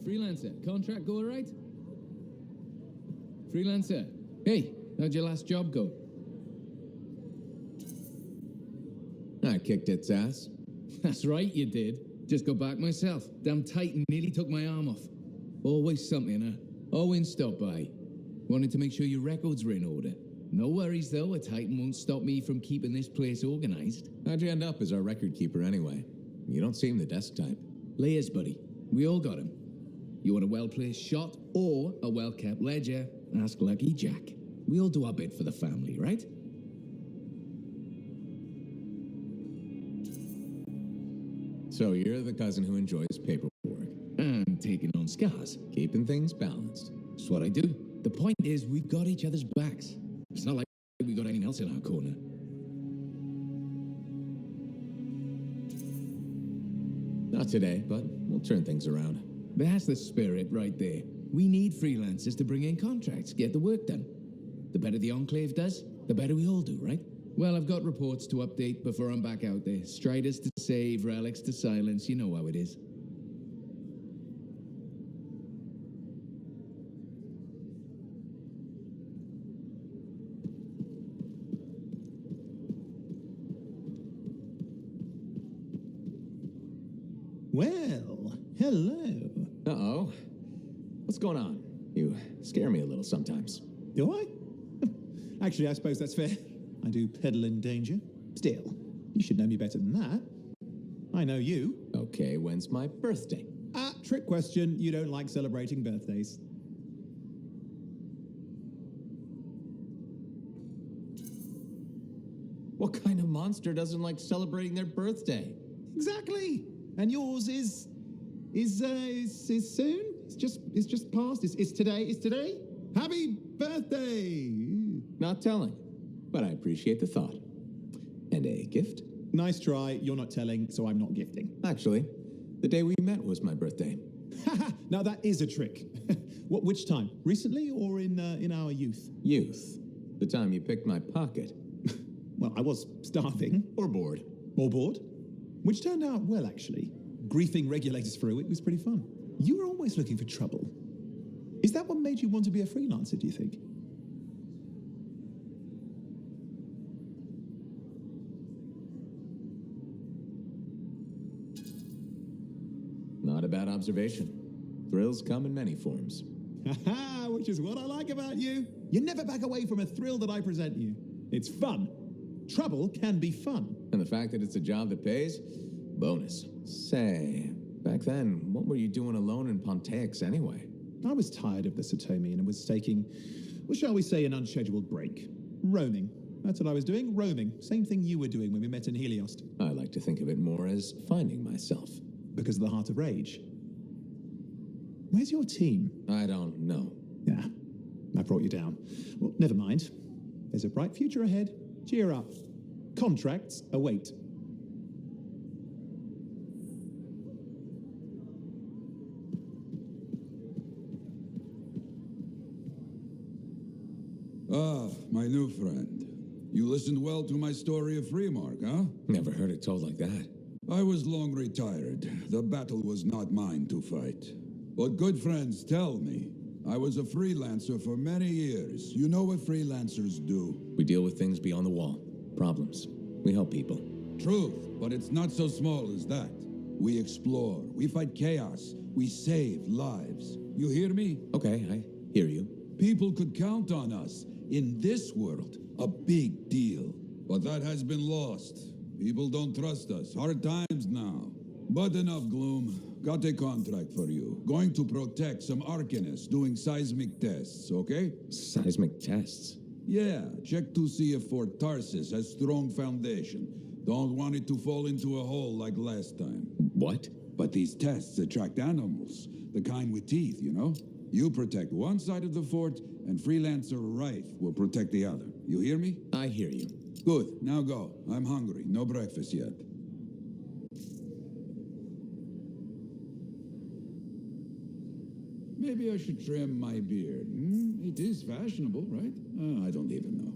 freelancer. Contract go alright? Freelancer. Hey, how'd your last job go? I kicked its ass. That's right, you did. Just got back myself. Damn Titan nearly took my arm off. Always something, huh? Owen stopped by. Wanted to make sure your records were in order. No worries, though. A Titan won't stop me from keeping this place organized. How'd you end up as our record keeper anyway? You don't seem the desk type. Layers, buddy. We all got 'em. You want a well-placed shot or a well-kept ledger? Ask Lucky Jack. We all do our bit for the family, right? So you're the cousin who enjoys paperwork. And taking on scars. Keeping things balanced. That's what I do. The point is, we've got each other's backs. It's not like we got anything else in our corner. Not today, but we'll turn things around. That's the spirit right there. We need freelancers to bring in contracts, get the work done. The better the Enclave does, the better we all do, right? Well, I've got reports to update before I'm back out there. Striders to save, relics to silence. You know how it is. Well, hello. Uh-oh. What's going on? You scare me a little sometimes. Do I? Actually, I suppose that's fair. I do peddle in danger. Still, you should know me better than that. I know you. Okay, when's my birthday? Trick question. You don't like celebrating birthdays. What kind of monster doesn't like celebrating their birthday? Exactly. And yours is soon? It's just past. It's today. It's today. Happy birthday! Not telling, but I appreciate the thought. And a gift? Nice try. You're not telling, so I'm not gifting. Actually, the day we met was my birthday. Now that is a trick. Which time? Recently or in our youth? Youth. The time you picked my pocket. Well, I was starving. Or bored. Or bored. Which turned out well, actually. Griefing regulators through it was pretty fun. You were always looking for trouble. Is that what made you want to be a freelancer, do you think? Not a bad observation. Thrills come in many forms. Haha, which is what I like about you. You never back away from a thrill that I present you. It's fun. Trouble can be fun. And the fact that it's a job that pays? Bonus. Say, back then, what were you doing alone in Pontaix anyway? I was tired of the Satomi and was taking, well, shall we say, an unscheduled break. Roaming. That's what I was doing, roaming. Same thing you were doing when we met in Helios. I like to think of it more as finding myself. Because of the Heart of Rage. Where's your team? I don't know. Yeah, I brought you down. Well, never mind. There's a bright future ahead. Cheer up. Contracts await. Ah, my new friend. You listened well to my story of Freemark, huh? Never heard it told like that. I was long retired. The battle was not mine to fight. But good friends tell me, I was a freelancer for many years. You know what freelancers do. We deal with things beyond the wall. Problems. We help people. Truth, but it's not so small as that. We explore, we fight chaos, we save lives. You hear me? Okay, I hear you. People could count on us. In this world, a big deal. But that has been lost. People don't trust us. Hard times now. But enough gloom. Got a contract for you. Going to protect some Arcanists doing seismic tests, okay? Seismic tests? Yeah, check to see if Fort Tarsus has strong foundation. Don't want it to fall into a hole like last time. What? But these tests attract animals. The kind with teeth, you know? You protect one side of the fort, and Freelancer Rife will protect the other. You hear me? I hear you. Good. Now go. I'm hungry. No breakfast yet. Maybe I should trim my beard. It is fashionable, right? I don't even know.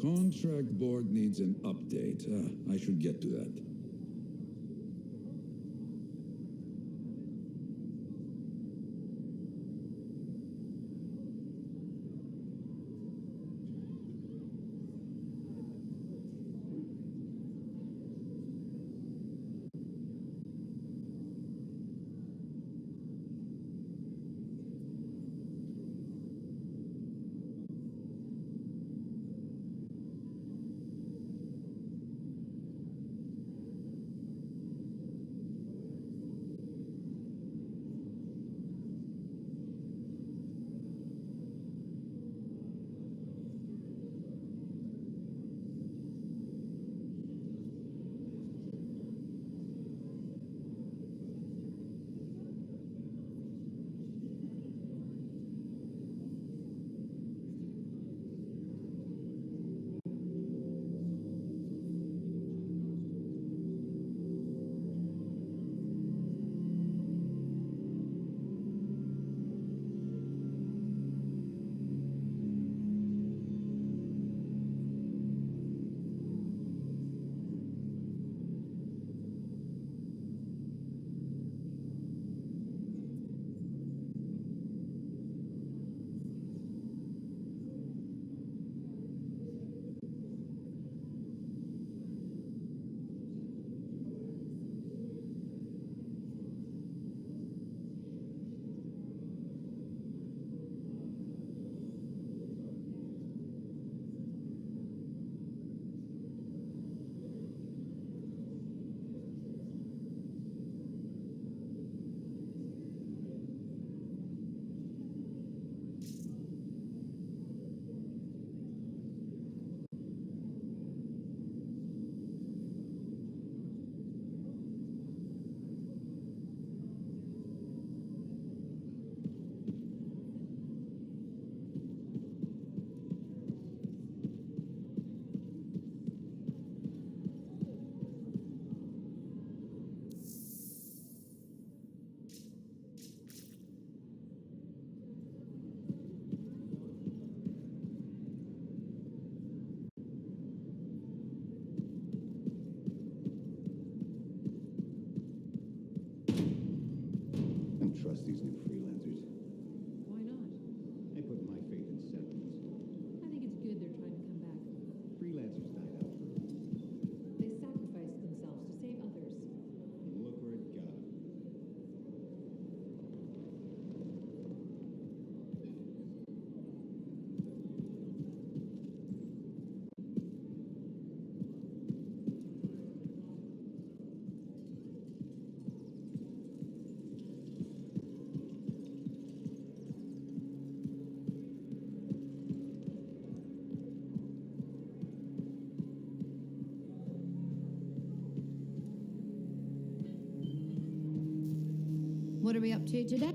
Contract board needs an update. I should get to that. Trust these new freelancers. Why not? I put my faith in settlements. I think it's good they're trying to come back. Freelancers died out for a reason. They sacrificed themselves to save others. And look where it got them. What are we up to today?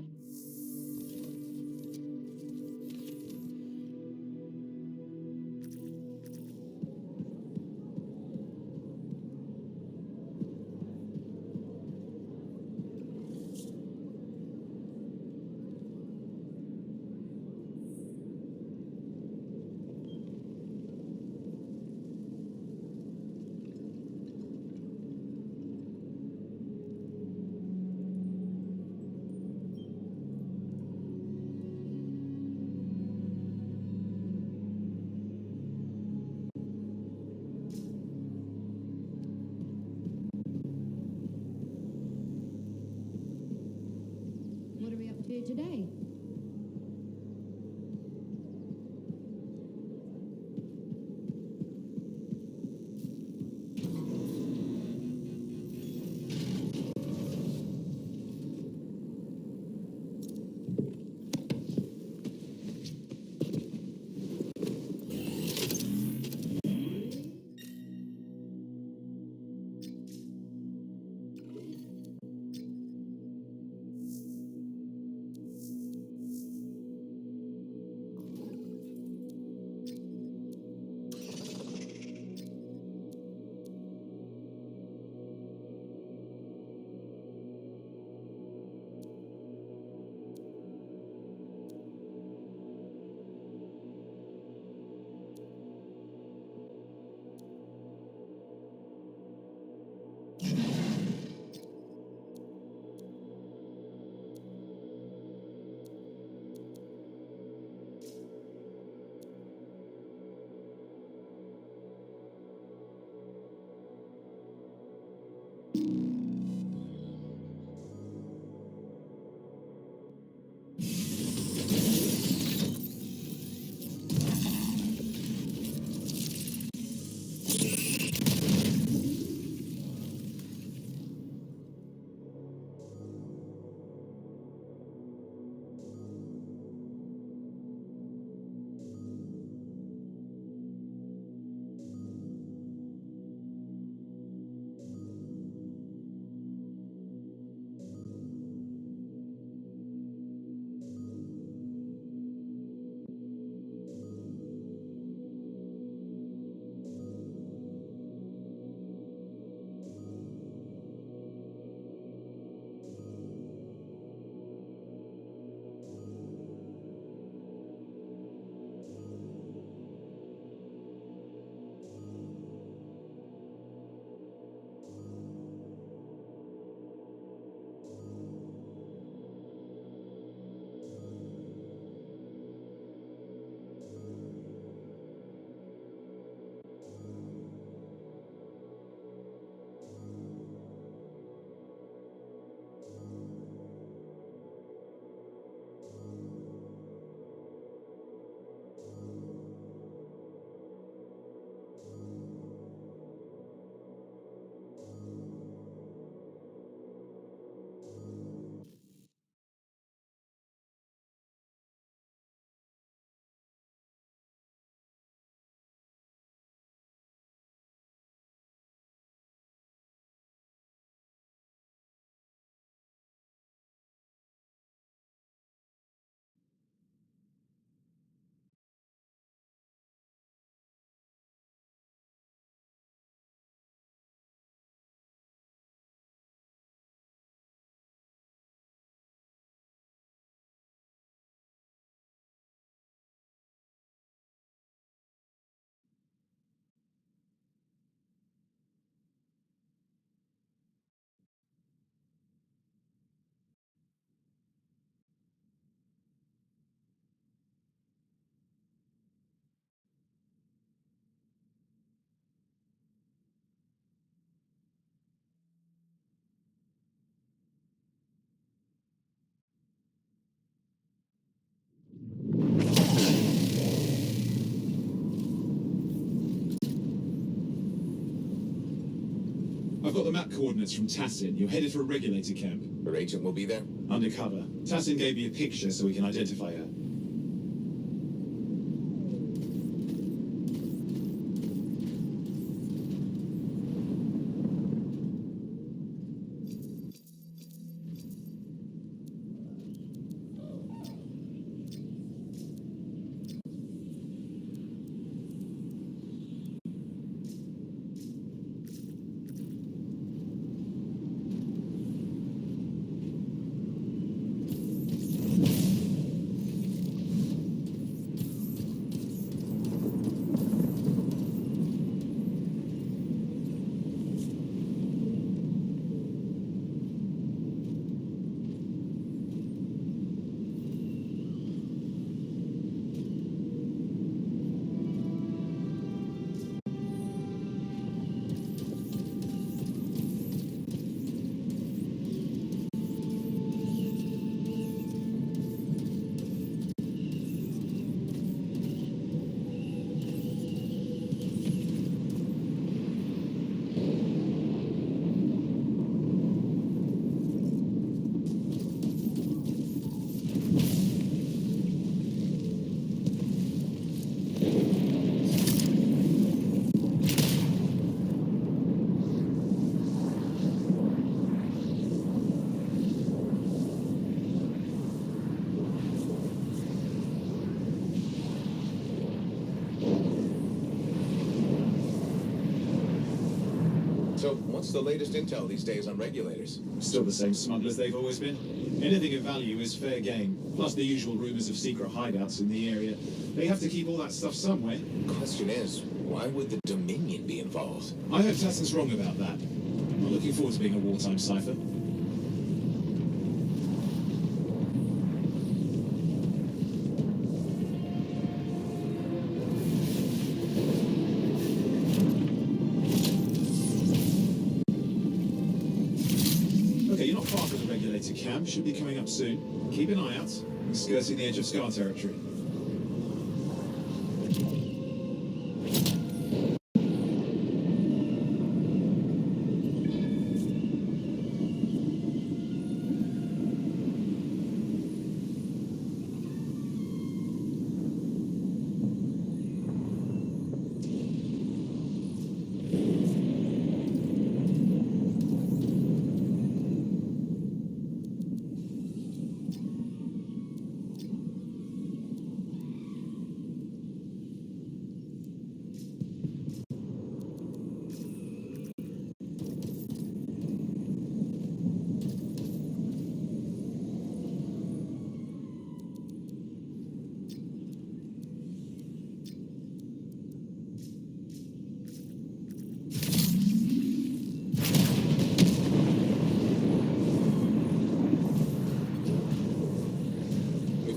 I've got the map coordinates from Tassin. You're headed for a regulator camp. Her agent will be there? Undercover. Tassin gave me a picture so we can identify her. So, what's the latest intel these days on regulators? Still the same smugglers they've always been. Anything of value is fair game. Plus the usual rumors of secret hideouts in the area. They have to keep all that stuff somewhere. Question is, why would the Dominion be involved? I hope Tassin's wrong about that. I'm looking forward to being a wartime cipher. Okay, you're not far from the regulator camp. Should be coming up soon. Keep an eye out. We're skirting the edge of Scar territory.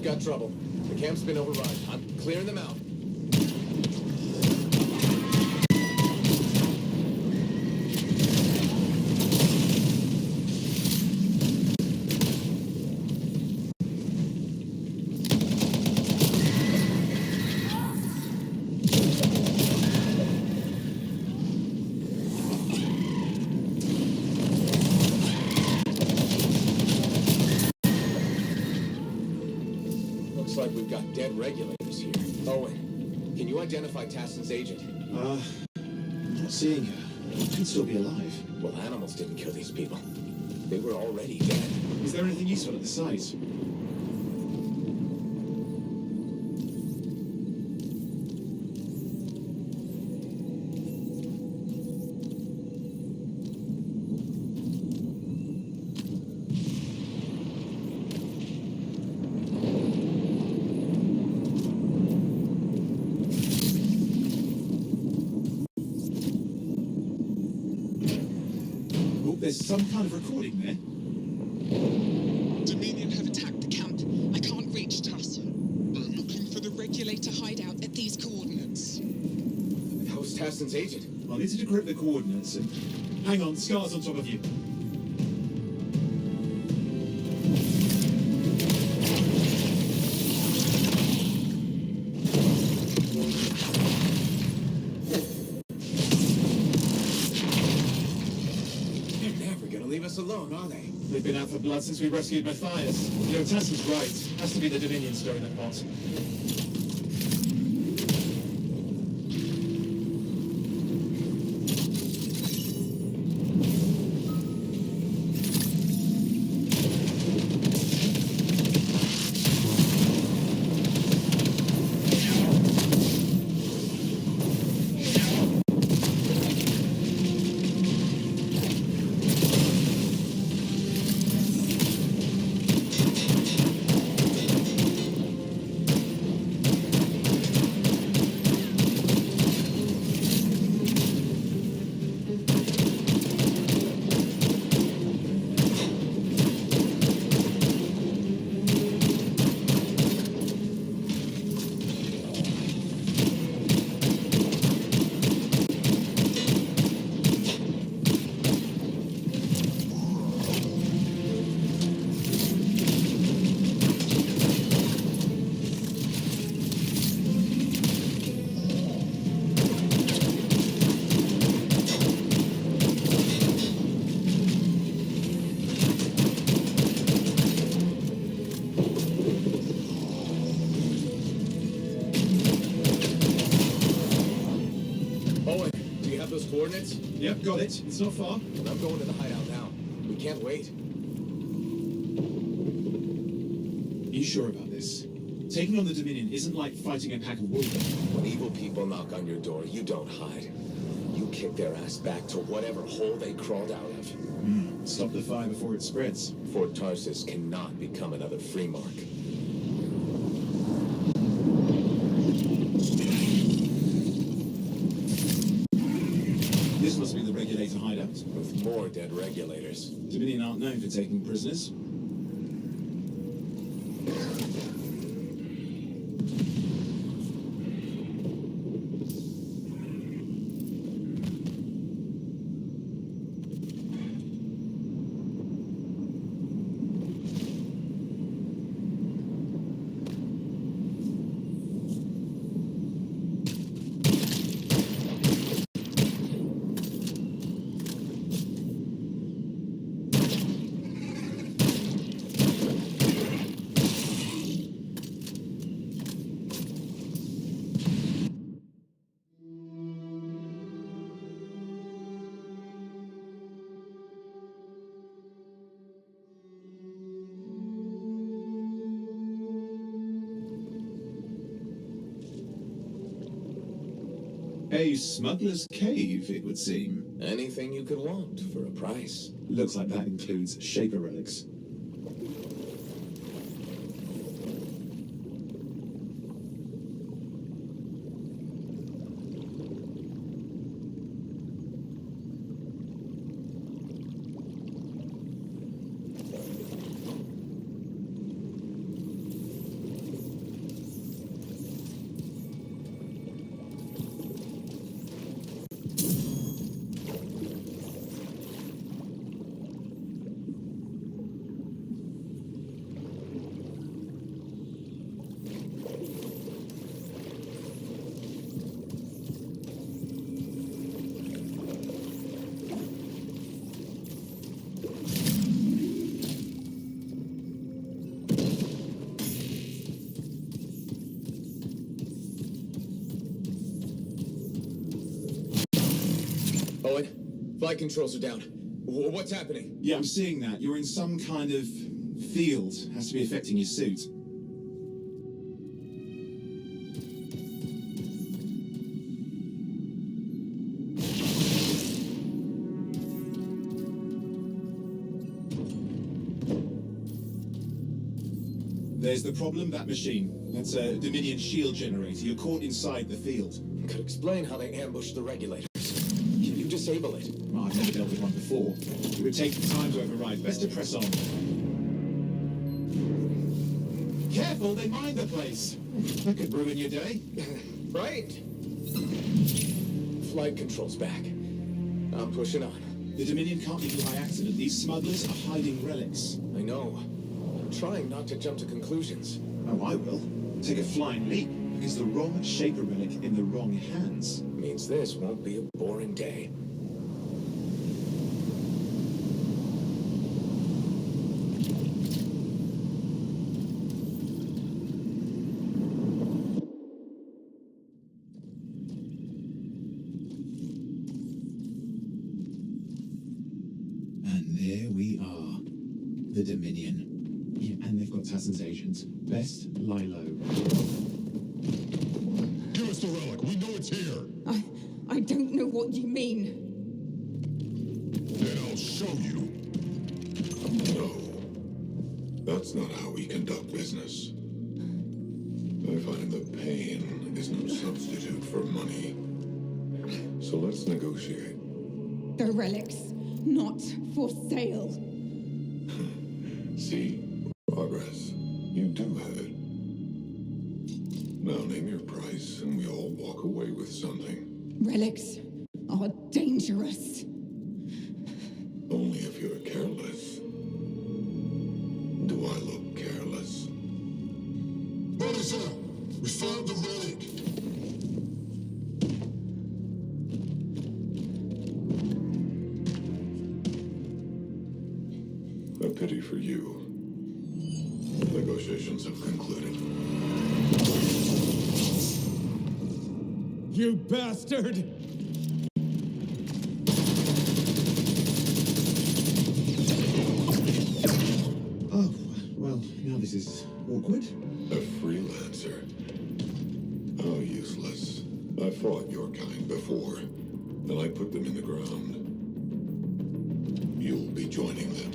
Got trouble. The camp's been overrun. I'm clearing them out. Looks like we've got dead regulators here. Owen, can you identify Tassin's agent? I'm not seeing her. Could still be alive. Well, animals didn't kill these people. They were already dead. Is there anything useful at the site? There's some kind of recording there. Dominion have attacked the camp. I can't reach Tuss. But I'm looking for the regulator hideout at these coordinates. How was Tassin's agent? I'll need to decrypt the coordinates and... Hang on, Scar's on top of you. us alone, are they? They've been out for blood since we rescued Matthias. You know, Tass was right. Has to be the Dominion stirring the pot. Coordinates? Yep, got it. It's not far. I'm going to the hideout now. We can't wait. Are you sure about this? Taking on the Dominion isn't like fighting a pack of wolves. When evil people knock on your door, you don't hide. You kick their ass back to whatever hole they crawled out of. Stop the fire before it spreads. Fort Tarsus cannot become another free mark. This must be the regulator hideout. With more dead regulators. Dominion aren't known for taking prisoners. A smuggler's cave, it would seem. Anything you could want for a price. Looks like that includes Shaper relics. Owen, flight controls are down. What's happening? Yeah, I'm seeing that. You're in some kind of field. Has to be affecting your suit. There's the problem, that machine. That's a Dominion shield generator. You're caught inside the field. Could explain how they ambushed the regulators. Can you disable it? Well, I've never dealt with one before. It would take time to override. Best to press on. Careful, they mine the place. That could ruin your day. Right. Flight controls back. I'm pushing on. The Dominion can't be by accident. These smugglers are hiding relics. I know. I'm trying not to jump to conclusions. Oh, I will. Take a flying leap. Because the wrong Shaper relic in the wrong hands. Means this won't be a boring day. The Dominion. Yeah, and they've got Tassin's agents. Best lie low. Give us the relic. We know it's here. I don't know what you mean. Then I'll show you. No. That's not how we conduct business. I find that pain is no substitute for money. So let's negotiate. The relics, not for sale. See? Progress. You do have it. Now name your price and we all walk away with something. Relics are dangerous. Only if you're careless. Do I look careless? Officer, we found the relic. A pity for you. Negotiations have concluded. You bastard! Oh, well, now this is awkward. A freelancer. How useless. I fought your kind before, and I put them in the ground. You'll be joining them.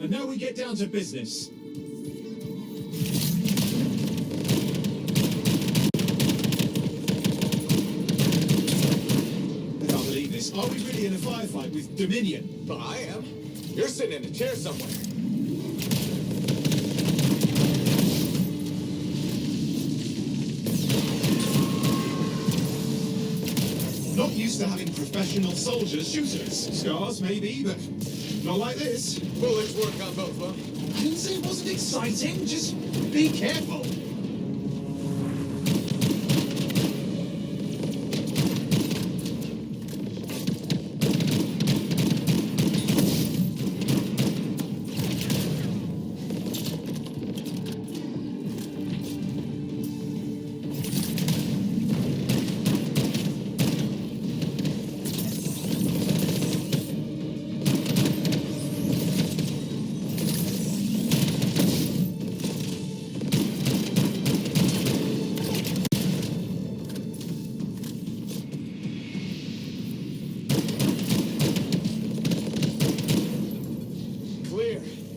And now we get down to business. I can't believe this. Are we really in a firefight with Dominion? But I am. You're sitting in a chair somewhere. Not used to having professional soldiers shoot us. Scars, maybe, but not like this. Bullets work on both, huh? I didn't say it wasn't exciting. Just be careful.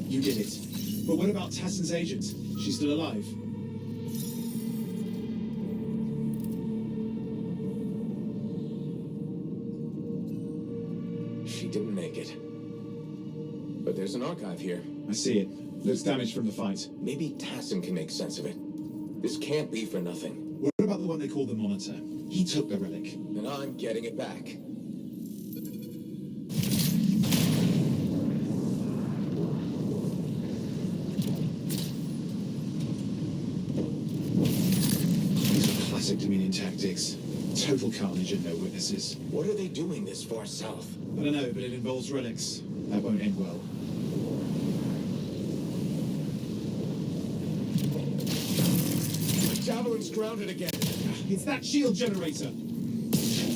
You did it. But what about Tassin's agent? She's still alive? She didn't make it. But there's an archive here. I see it. Looks damaged from the fight. Maybe Tassin can make sense of it. This can't be for nothing. What about the one they call the Monitor? He took the relic. And I'm getting it back. Classic Dominion tactics. Total carnage and no witnesses. What are they doing this far south? I don't know, but it involves relics. That won't end well. The javelin's grounded again. It's that shield generator.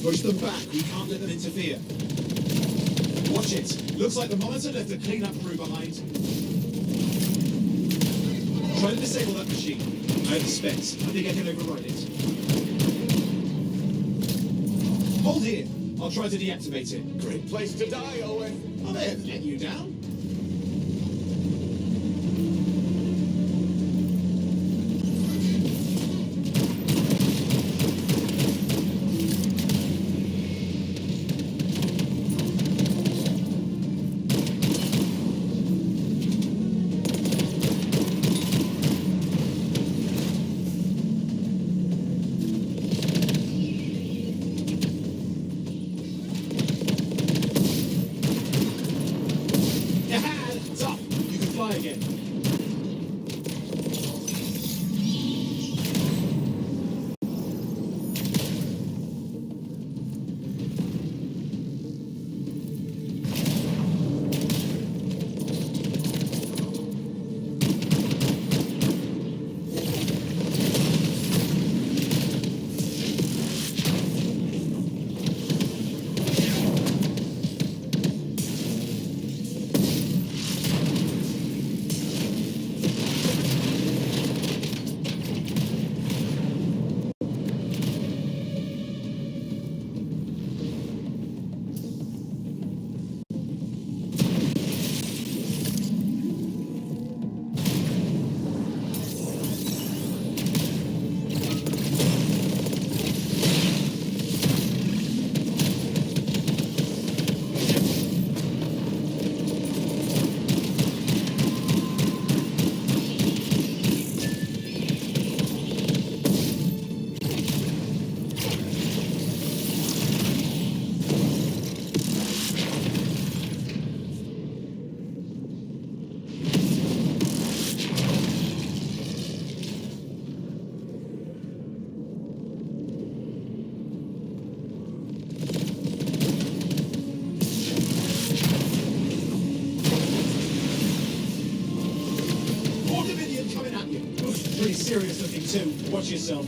Push them back. We can't let them interfere. Watch it. Looks like the Monitor left a cleanup crew behind. Try to disable that machine. I have the specs. I think I can override it. Hold here. I'll try to deactivate it. Great place to die, Owen. I may have let you down. Pretty serious looking too. Watch yourself.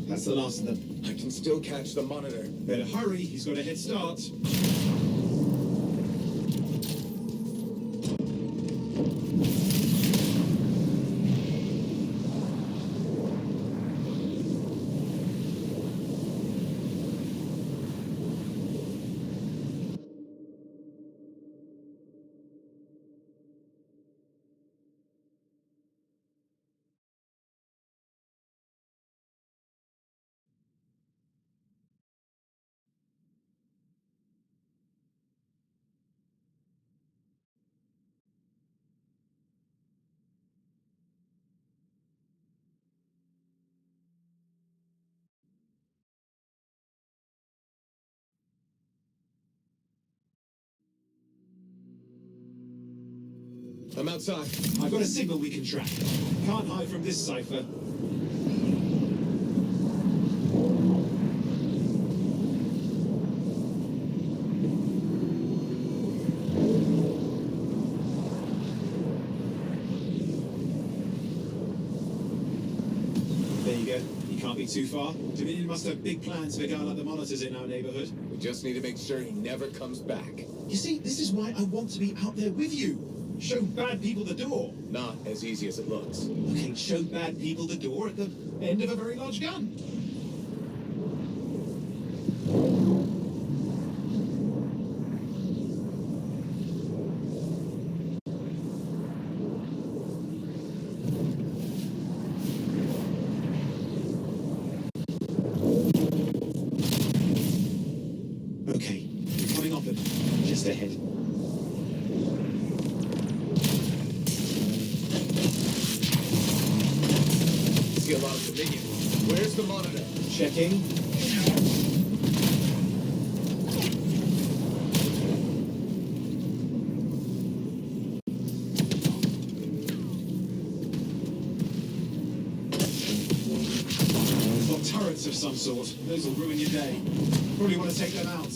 That's the last of them. I can still catch the monitor. Better hurry, he's got a head start. I'm outside. I've got a signal we can track. Can't hide from this cipher. There you go. You can't be too far. Dominion must have big plans for a guy like the monitors in our neighborhood. We just need to make sure he never comes back. You see, this is why I want to be out there with you. Show bad people the door. Not as easy as it looks. Okay, show bad people the door at the end of a very large gun. Okay, we're coming off it. Just ahead. See a lot of Dominion. Where's the monitor? Checking. Got turrets of some sort. Those will ruin your day. Probably want to take them out.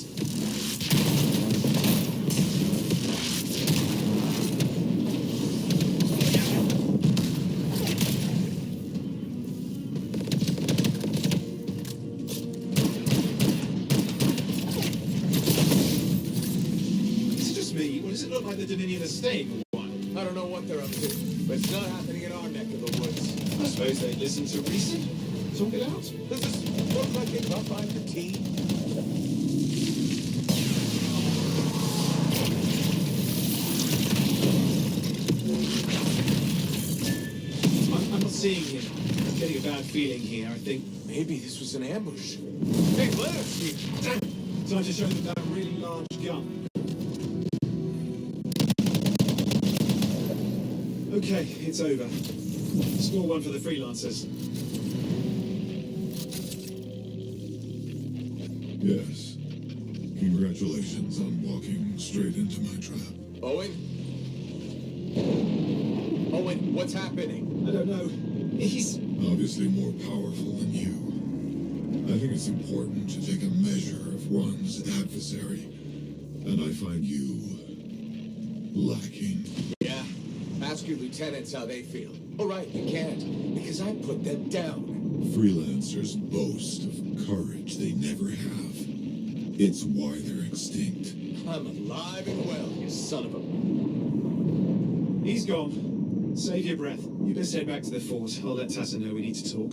Does it look like the Dominion are staying for one? I don't know what they're up to, but it's not happening in our neck of the woods. I suppose they listen to reason. Talk it out. Does this look like they come by for tea? I'm not seeing him. I'm getting a bad feeling here, I think. Maybe this was an ambush. Hey, let us see. Damn! Time to show them that really large gun. Okay, it's over. Score one for the freelancers. Yes. Congratulations on walking straight into my trap. Owen? Owen, what's happening? I don't know. He's Obviously more powerful than you. I think it's important to take a measure of one's adversary. And I find you lacking. Yeah. Ask your lieutenants how they feel. Oh, right, you can't, because I put them down. Freelancers boast of courage they never have. It's why they're extinct. I'm alive and well, you son of a... He's gone. Save your breath. You best head back to the fort. I'll let Tassa know we need to talk.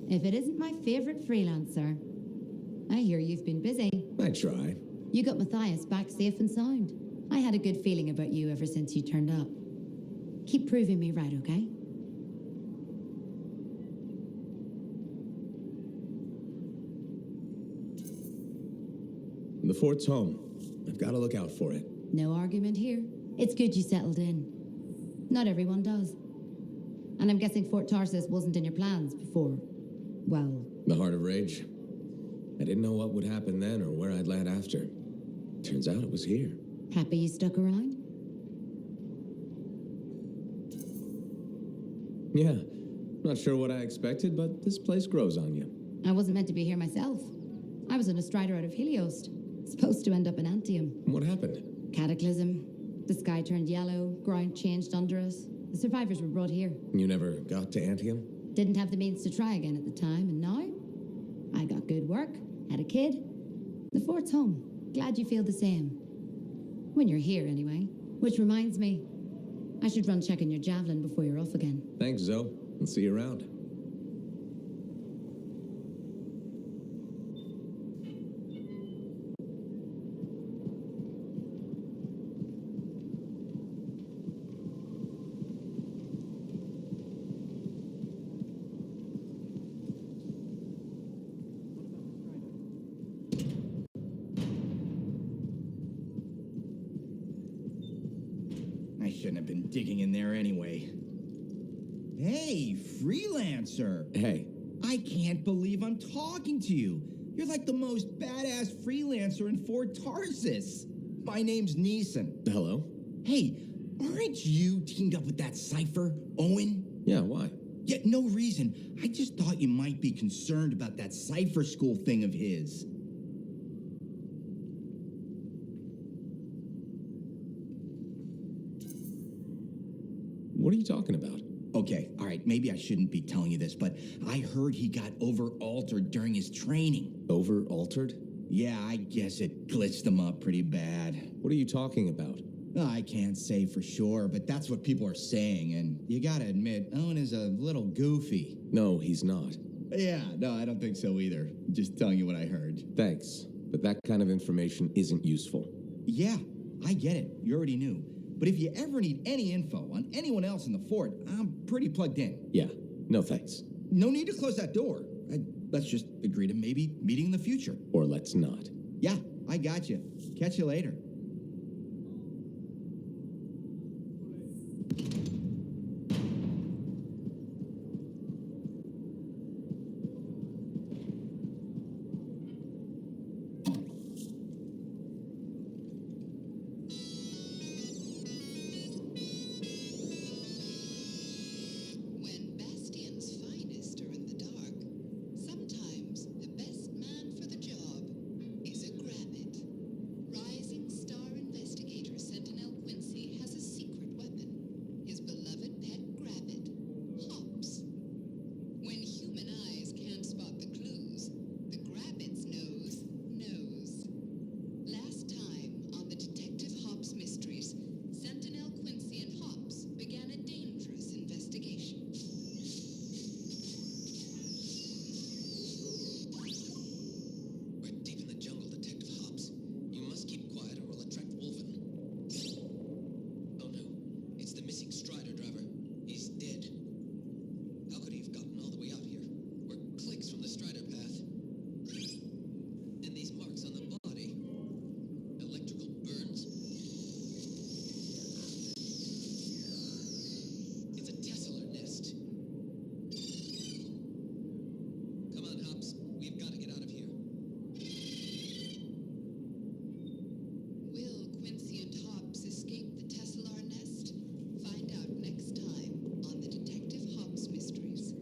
if it isn't my favorite freelancer. I hear you've been busy. I try. You got Matthias back safe and sound. I had a good feeling about you ever since you turned up. Keep proving me right, okay? The fort's home. I've got to look out for it. No argument here. It's good you settled in. Not everyone does. And I'm guessing Fort Tarsus wasn't in your plans before, well... The Heart of Rage. I didn't know what would happen then or where I'd land after. Turns out it was here. Happy you stuck around? Yeah. Not sure what I expected, but this place grows on you. I wasn't meant to be here myself. I was on a strider out of Helios. Supposed to end up in Anthem. What happened? Cataclysm. The sky turned yellow, ground changed under us. The survivors were brought here. You never got to Anthem? Didn't have the means to try again at the time, and now? I got good work, had a kid. The fort's home. Glad you feel the same. When you're here, anyway. Which reminds me, I should run checking your javelin before you're off again. Thanks, Zoe. I'll see you around. I shouldn't have been digging in there anyway. Hey, freelancer! Hey. I can't believe I'm talking to you. You're like the most badass freelancer in Fort Tarsus. My name's Neeson. Hello? Hey, aren't you teamed up with that cipher, Owen? Yeah, why? Yeah, no reason. I just thought you might be concerned about that cipher school thing of his. What are you talking about? Okay, all right, maybe I shouldn't be telling you this, but I heard he got over-altered during his training. Over-altered? Yeah, I guess it glitched him up pretty bad. What are you talking about? I can't say for sure, but that's what people are saying, and you gotta admit, Owen is a little goofy. No, he's not. Yeah, no, I don't think so either. Just telling you what I heard. Thanks, but that kind of information isn't useful. Yeah, I get it. You already knew. But if you ever need any info on anyone else in the fort, I'm pretty plugged in. Yeah, no thanks. No need to close that door. Let's just agree to maybe meeting in the future. Or let's not. Yeah, I got you. Catch you later. When Bastion's finest are in the dark, sometimes the best man for the job is a grabbit. Rising star investigator Sentinel Quincy has a secret weapon, his beloved pet grabbit, Hops. When human eyes can't spot the clues, the grabbit's nose knows. Last time on the Detective Hops Mysteries, Sentinel Quincy and Hops began a dangerous investigation. We're deep in the jungle, Detective Hobbs. You must keep quiet or we'll attract Wolven. Oh no, it's the missing Strider driver. He's dead. How could he have gotten all the way out here? We're clicks from the Strider path. And these marks on the body. Electrical burns. It's a tesseller nest. Come on, Hobbs. We've got to get out of here. Will Quincy and Hobbs escape the Teslar nest? Find out next time on the Detective Hobbs Mysteries.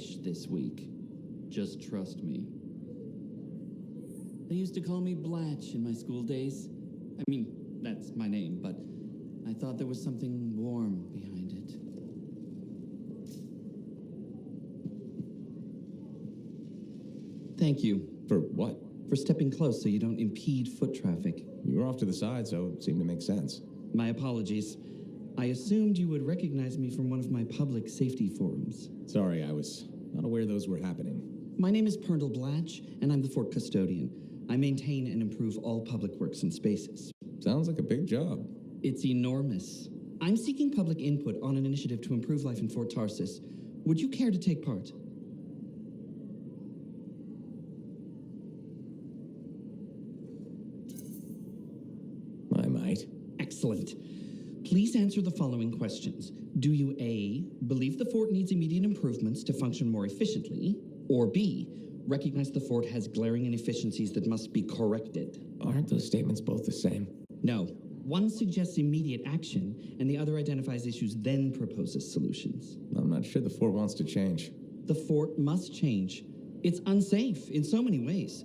fish this week. Just trust me. They used to call me Blatch in my school days. I mean, that's my name, but I thought there was something warm behind it. Thank you. For what? For stepping close so you don't impede foot traffic. You were off to the side, so it seemed to make sense. My apologies. I assumed you would recognize me from one of my public safety forums. Sorry, I was not aware those were happening. My name is Pernell Blatch, and I'm the fort custodian. I maintain and improve all public works and spaces. Sounds like a big job. It's enormous. I'm seeking public input on an initiative to improve life in Fort Tarsis. Would you care to take part? I might. Excellent. Please answer the following questions. Do you A, believe the fort needs immediate improvements to function more efficiently? Or B, recognize the fort has glaring inefficiencies that must be corrected? Aren't those statements both the same? No. One suggests immediate action, and the other identifies issues, then proposes solutions. I'm not sure the fort wants to change. The fort must change. It's unsafe in so many ways.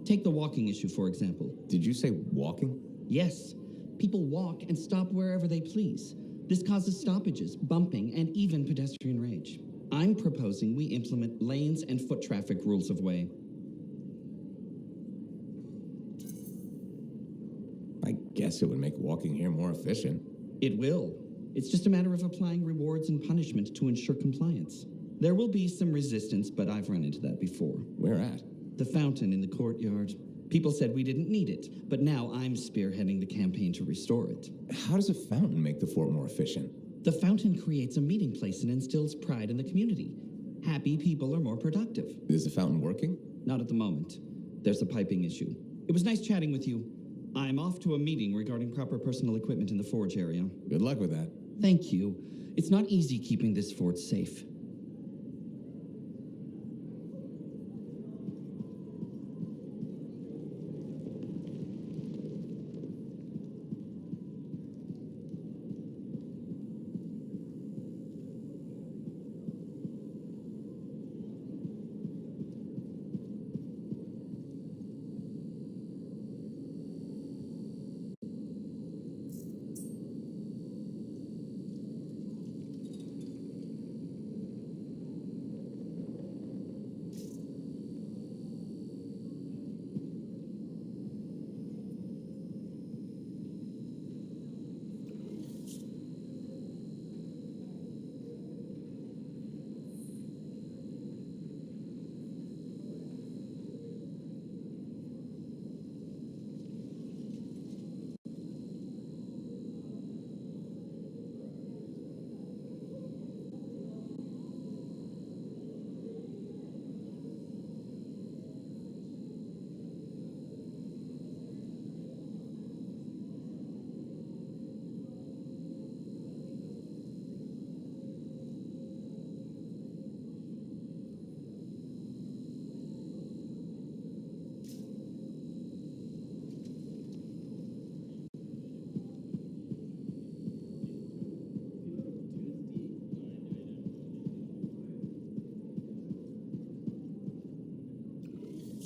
Take the walking issue, for example. Did you say walking? Yes. People walk and stop wherever they please. This causes stoppages, bumping, and even pedestrian rage. I'm proposing we implement lanes and foot traffic rules of way. I guess it would make walking here more efficient. It will. It's just a matter of applying rewards and punishment to ensure compliance. There will be some resistance, but I've run into that before. Where at? The fountain in the courtyard. People said we didn't need it, but now I'm spearheading the campaign to restore it. How does a fountain make the fort more efficient? The fountain creates a meeting place and instills pride in the community. Happy people are more productive. Is the fountain working? Not at the moment. There's a piping issue. It was nice chatting with you. I'm off to a meeting regarding proper personal equipment in the forge area. Good luck with that. Thank you. It's not easy keeping this fort safe.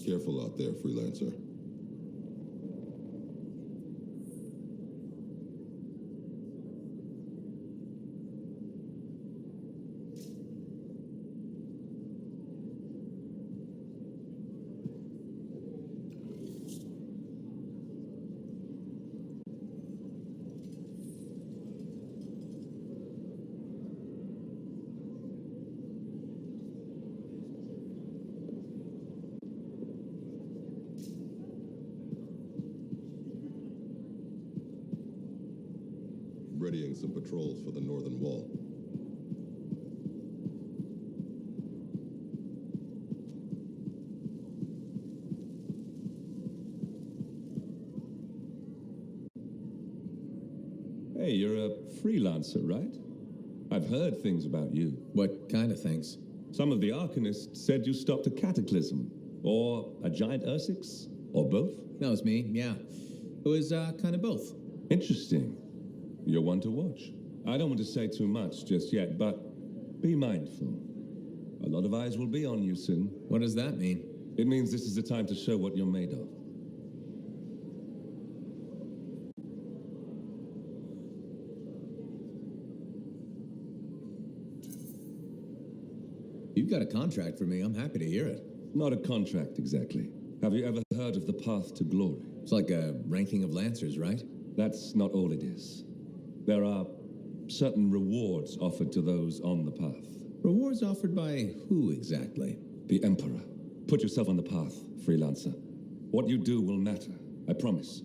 Careful out there, freelancer. Readying some patrols for the northern wall. Hey, you're a freelancer, right? I've heard things about you. What kind of things? Some of the Arcanists said you stopped a cataclysm, or a giant Ursix, or both. That was me, yeah. It was kind of both. Interesting. You're one to watch. I don't want to say too much just yet, but be mindful. A lot of eyes will be on you soon. What does that mean? It means this is the time to show what you're made of. You've got a contract for me. I'm happy to hear it. Not a contract, exactly. Have you ever heard of the path to glory? It's like a ranking of lancers, right? That's not all it is. There are certain rewards offered to those on the path. Rewards offered by who exactly? The Emperor. Put yourself on the path, freelancer. What you do will matter, I promise.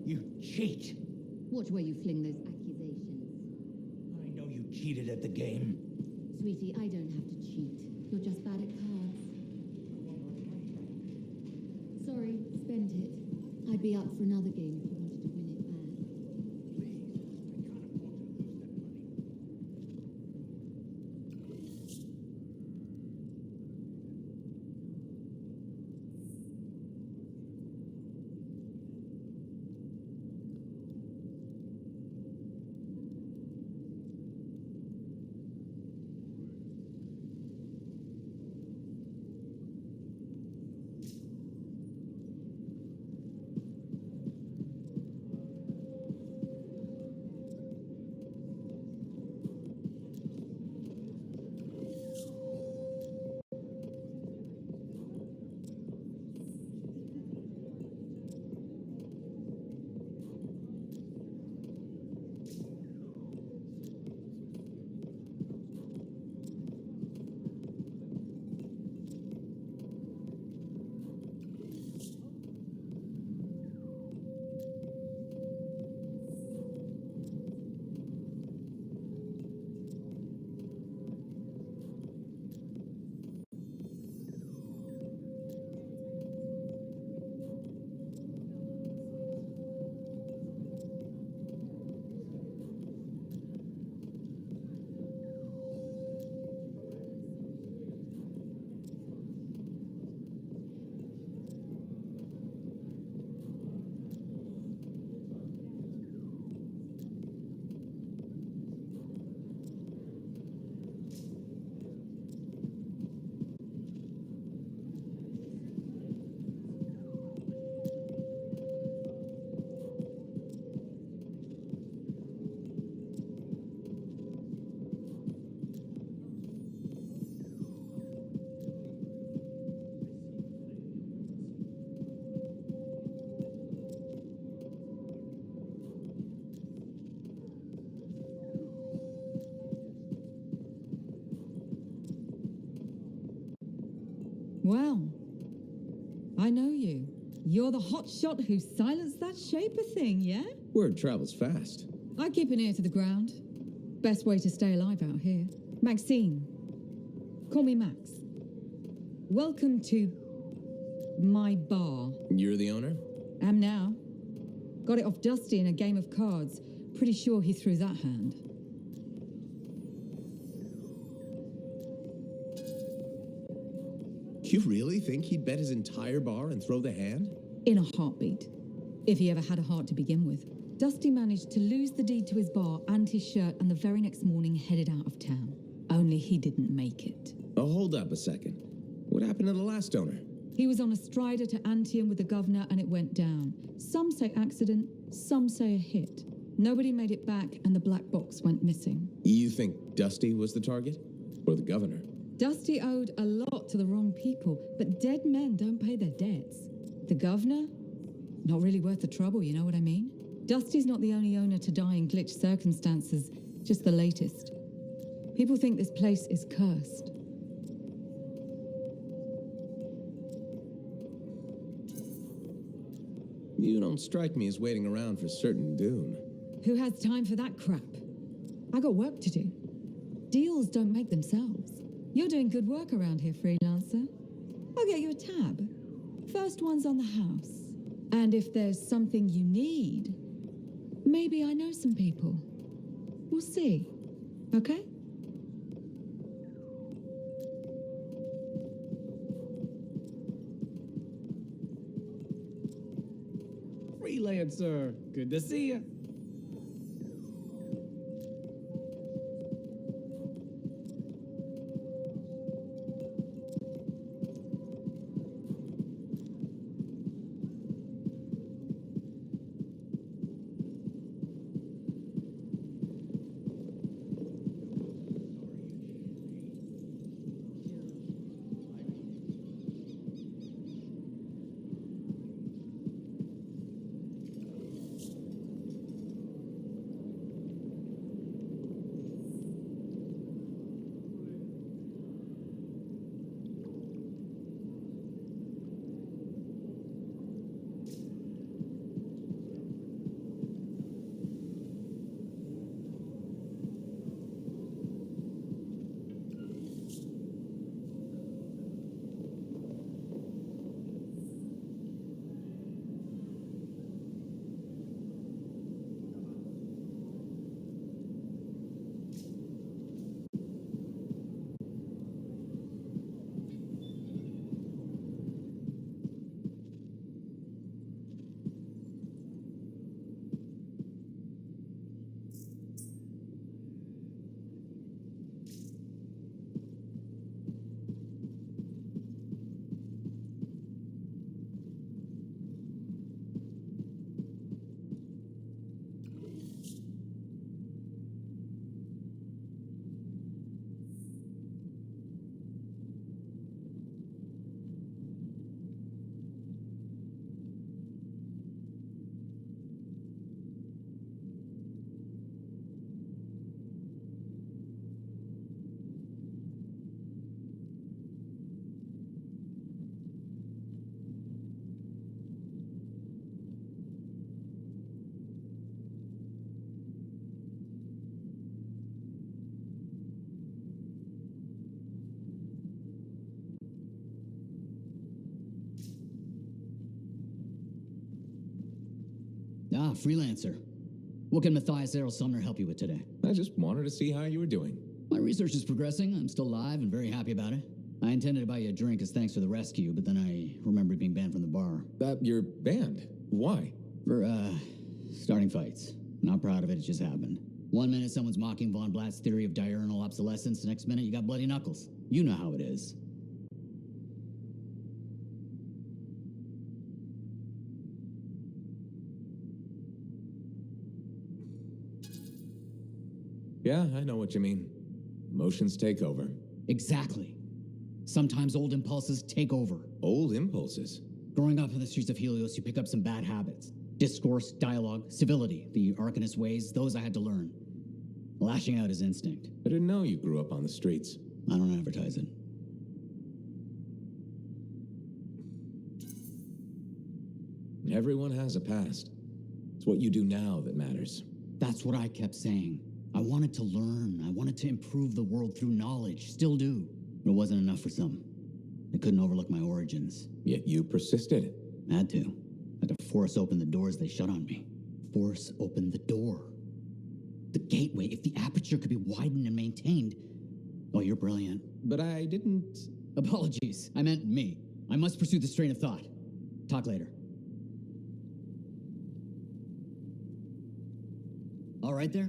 You cheat! Watch where you fling those accusations. I know you cheated at the game. Sweetie, I don't have to cheat. You're just bad at cards. Sorry, spend it. I'd be up for another game if you wanted to win it back. Well, I know you. You're the hotshot who silenced that shaper thing, yeah? Word travels fast. I keep an ear to the ground. Best way to stay alive out here. Maxine. Call me Max. Welcome to my bar. You're the owner? Am now. Got it off Dusty in a game of cards. Pretty sure he threw that hand. You really think he'd bet his entire bar and throw the hand? In a heartbeat. If he ever had a heart to begin with. Dusty managed to lose the deed to his bar and his shirt, and the very next morning headed out of town. Only he didn't make it. Oh, hold up a second. What happened to the last owner? He was on a strider to Anthem with the governor and it went down. Some say accident, some say a hit. Nobody made it back and the black box went missing. You think Dusty was the target? Or the governor? Dusty owed a lot to the wrong people, but dead men don't pay their debts. The governor? Not really worth the trouble, you know what I mean? Dusty's not the only owner to die in glitched circumstances, just the latest. People think this place is cursed. You don't strike me as waiting around for certain doom. Who has time for that crap? I got work to do. Deals don't make themselves. You're doing good work around here, freelancer. I'll get you a tab. First one's on the house. And if there's something you need, maybe I know some people. We'll see. Okay? Freelancer, good to see you. Ah, freelancer. What can Matthias Errol Sumner help you with today? I just wanted to see how you were doing. My research is progressing. I'm still alive and very happy about it. I intended to buy you a drink as thanks for the rescue, but then I remembered being banned from the bar. You're banned? Why? For, starting fights. Not proud of it, it just happened. One minute someone's mocking Von Blatt's theory of diurnal obsolescence, the next minute you got bloody knuckles. You know how it is. Yeah, I know what you mean. Emotions take over. Exactly. Sometimes old impulses take over. Old impulses? Growing up in the streets of Helios, you pick up some bad habits. Discourse, dialogue, civility, the Arcanist ways, those I had to learn. Lashing out is instinct. I didn't know you grew up on the streets. I don't advertise it. Everyone has a past. It's what you do now that matters. That's what I kept saying. I wanted to learn. I wanted to improve the world through knowledge. Still do. But it wasn't enough for some. They couldn't overlook my origins. Yet you persisted. Had to. Had to force open the doors they shut on me. Force open the door. The gateway. If the aperture could be widened and maintained. Oh, you're brilliant. But I didn't... Apologies. I meant me. I must pursue this train of thought. Talk later. All right there?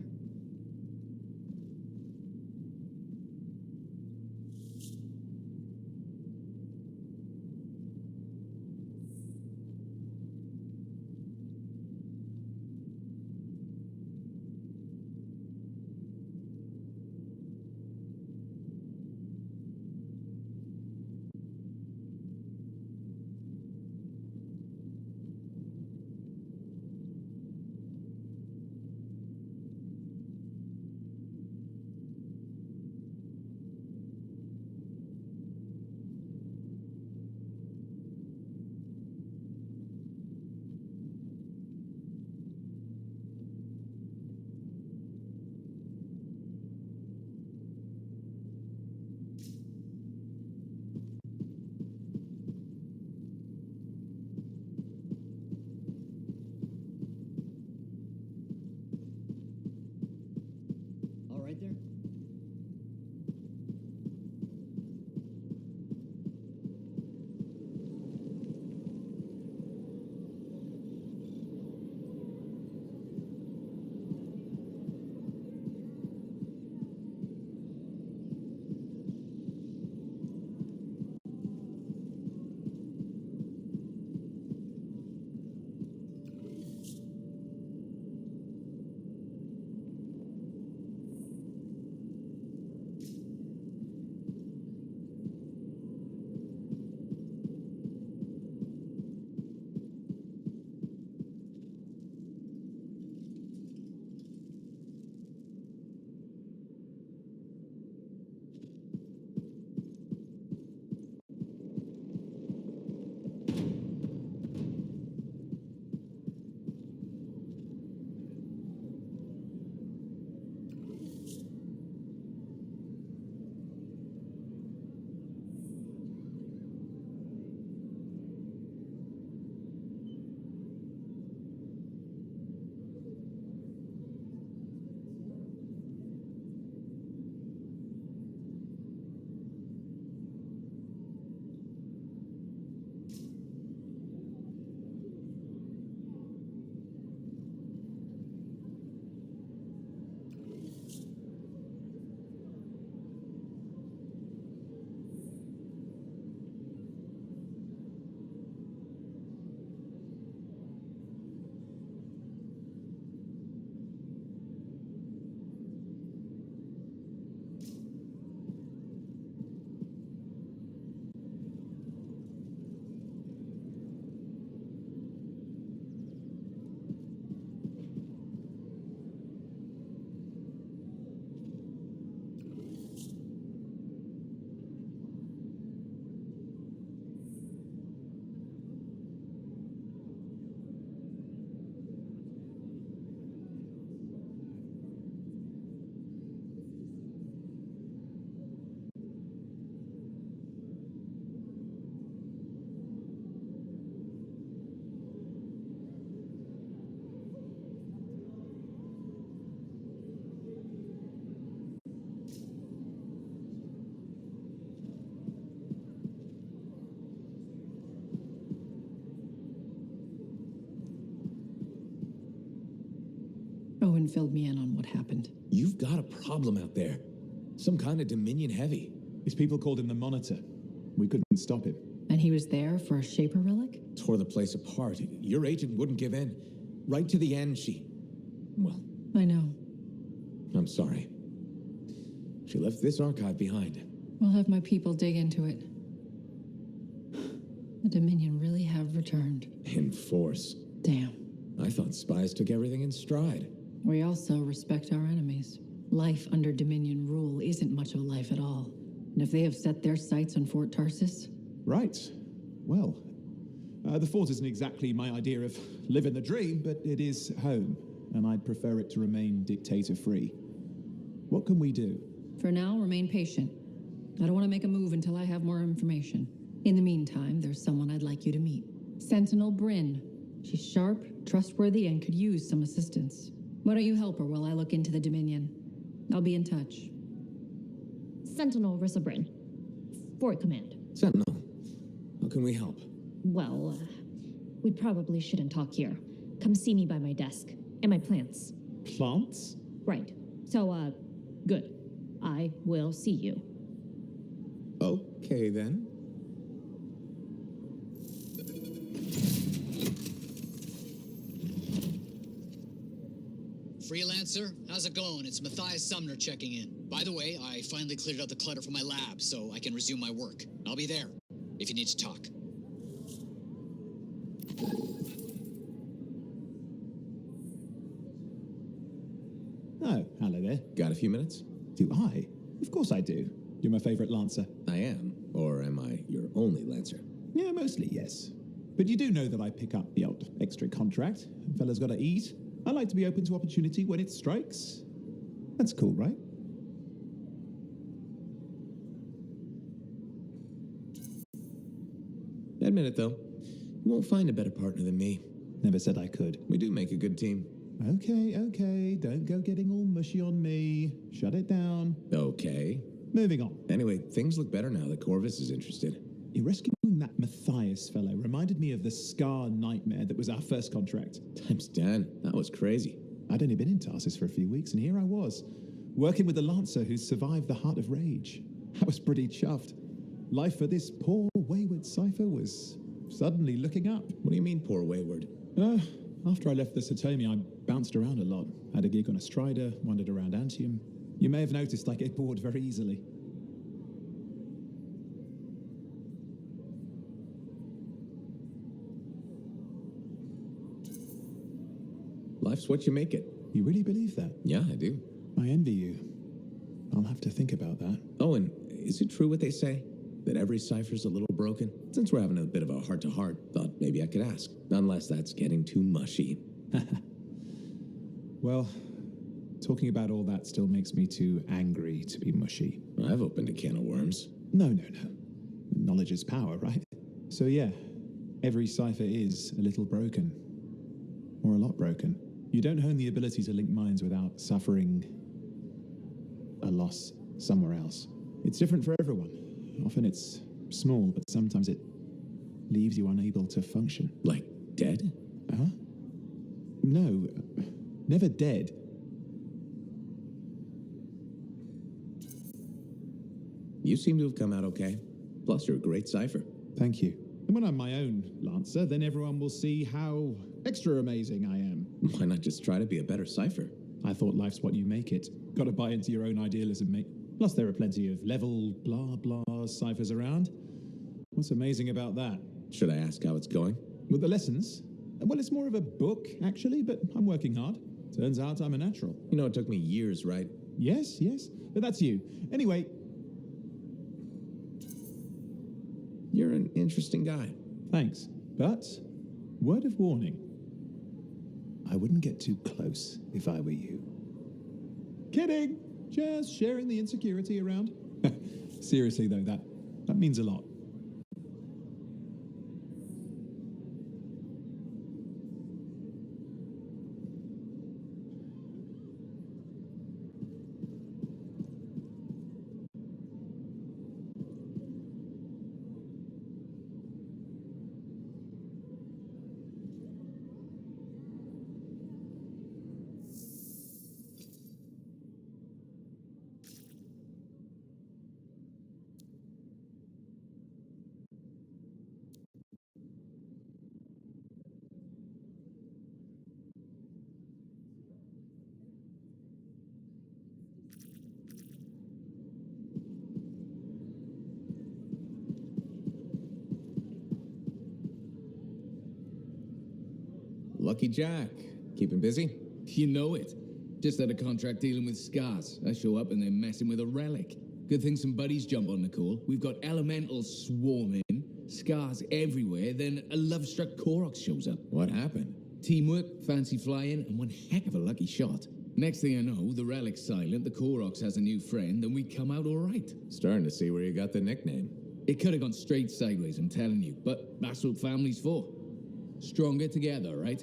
Owen filled me in on what happened. You've got a problem out there. Some kind of Dominion heavy. His people called him the Monitor. We couldn't stop him. And he was there for a Shaper relic? Tore the place apart. Your agent wouldn't give in. Right to the end, well, I know. I'm sorry. She left this archive behind. We'll have my people dig into it. The Dominion really have returned. In force. Damn. I thought spies took everything in stride. We also respect our enemies. Life under Dominion rule isn't much of a life at all. And if they have set their sights on Fort Tarsis... Right. Well, The fort isn't exactly my idea of living the dream, but it is home, and I'd prefer it to remain dictator-free. What can we do? For now, remain patient. I don't want to make a move until I have more information. In the meantime, there's someone I'd like you to meet. Sentinel Bryn. She's sharp, trustworthy, and could use some assistance. Why don't you help her while I look into the Dominion? I'll be in touch. Sentinel Rissa Bryn. Fort Command. Sentinel, how can we help? Well, we probably shouldn't talk here. Come see me by my desk. And my plants. Plants? Right. So, good. I will see you. Okay, then. Freelancer, how's it going? It's Matthias Sumner checking in. By the way, I finally cleared out the clutter from my lab, so I can resume my work. I'll be there, if you need to talk. Oh, hello there. Got a few minutes? Do I? Of course I do. You're my favorite lancer. I am. Or am I your only lancer? Yeah, mostly, yes. But you do know that I pick up the odd extra contract. Fella's gotta eat. I like to be open to opportunity when it strikes. That's cool, right? Admit it, though. You won't find a better partner than me. Never said I could. We do make a good team. Okay. Don't go getting all mushy on me. Shut it down. Okay. Moving on. Anyway, things look better now that Corvus is interested. You rescuing that Matthias fellow reminded me of the Scar nightmare that was our first contract. Times 10. That was crazy. I'd only been in Tarsus for a few weeks, and here I was, working with the Lancer who's survived the Heart of Rage. I was pretty chuffed. Life for this poor, wayward cipher was suddenly looking up. What do you mean, poor wayward? After I left the Satomi, I bounced around a lot. Had a gig on a Strider, wandered around Anthem. You may have noticed I get bored very easily. Life's what you make it. You really believe that? Yeah, I do. I envy you. I'll have to think about that. Oh, and is it true what they say? That every cipher's a little broken? Since we're having a bit of a heart-to-heart, thought maybe I could ask. Unless that's getting too mushy. Well, talking about all that still makes me too angry to be mushy. I've opened a can of worms. No. Knowledge is power, right? So yeah, every cipher is a little broken. Or a lot broken. You don't hone the ability to link minds without suffering a loss somewhere else. It's different for everyone. Often it's small, but sometimes it leaves you unable to function. Like dead? Huh? No, never dead. You seem to have come out okay. Plus, you're a great cipher. Thank you. And when I'm my own Lancer, then everyone will see how extra amazing I am. Why not just try to be a better cipher? I thought life's what you make it. Gotta buy into your own idealism, mate. Plus, there are plenty of level blah blah ciphers around. What's amazing about that? Should I ask how it's going? With the lessons? Well, it's more of a book, actually, but I'm working hard. Turns out I'm a natural. You know, it took me years, right? Yes, but that's you. Anyway. You're an interesting guy. Thanks. But, word of warning. I wouldn't get too close if I were you. Kidding! Just sharing the insecurity around. Seriously, though, that means a lot. Lucky Jack. Keeping busy? You know it. Just had a contract dealing with Scars. I show up and they're messing with a relic. Good thing some buddies jump on the call. We've got elementals swarming. Scars everywhere, then a love-struck Korok shows up. What happened? Teamwork, fancy flying, and one heck of a lucky shot. Next thing I know, the relic's silent, the Koroks has a new friend, and we come out all right. Starting to see where you got the nickname. It could have gone straight sideways, I'm telling you, but that's what family's for. Stronger together, right?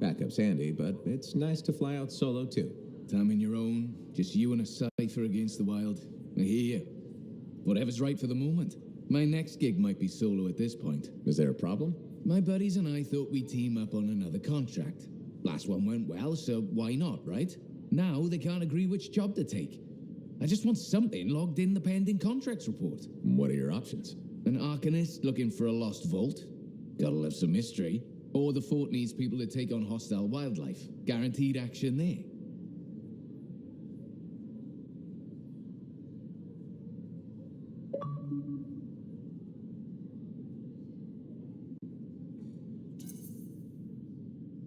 Backup's handy, but it's nice to fly out solo too. Time in your own, just you and a cipher against the wild. I hear you. Whatever's right for the moment. My next gig might be solo at this point. Is there a problem? My buddies and I thought we'd team up on another contract. Last one went well, so why not, right? Now they can't agree which job to take. I just want something logged in the pending contracts report. What are your options? An Arcanist looking for a lost vault. Gotta love some mystery. Or the fort needs people to take on hostile wildlife. Guaranteed action there.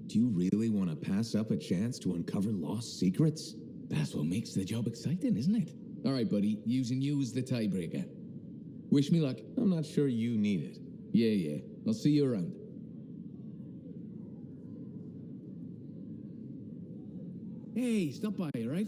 Do you really want to pass up a chance to uncover lost secrets? That's what makes the job exciting, isn't it? All right, buddy, using you as the tiebreaker. Wish me luck. I'm not sure you need it. Yeah. I'll see you around. Hey, stop by, all right?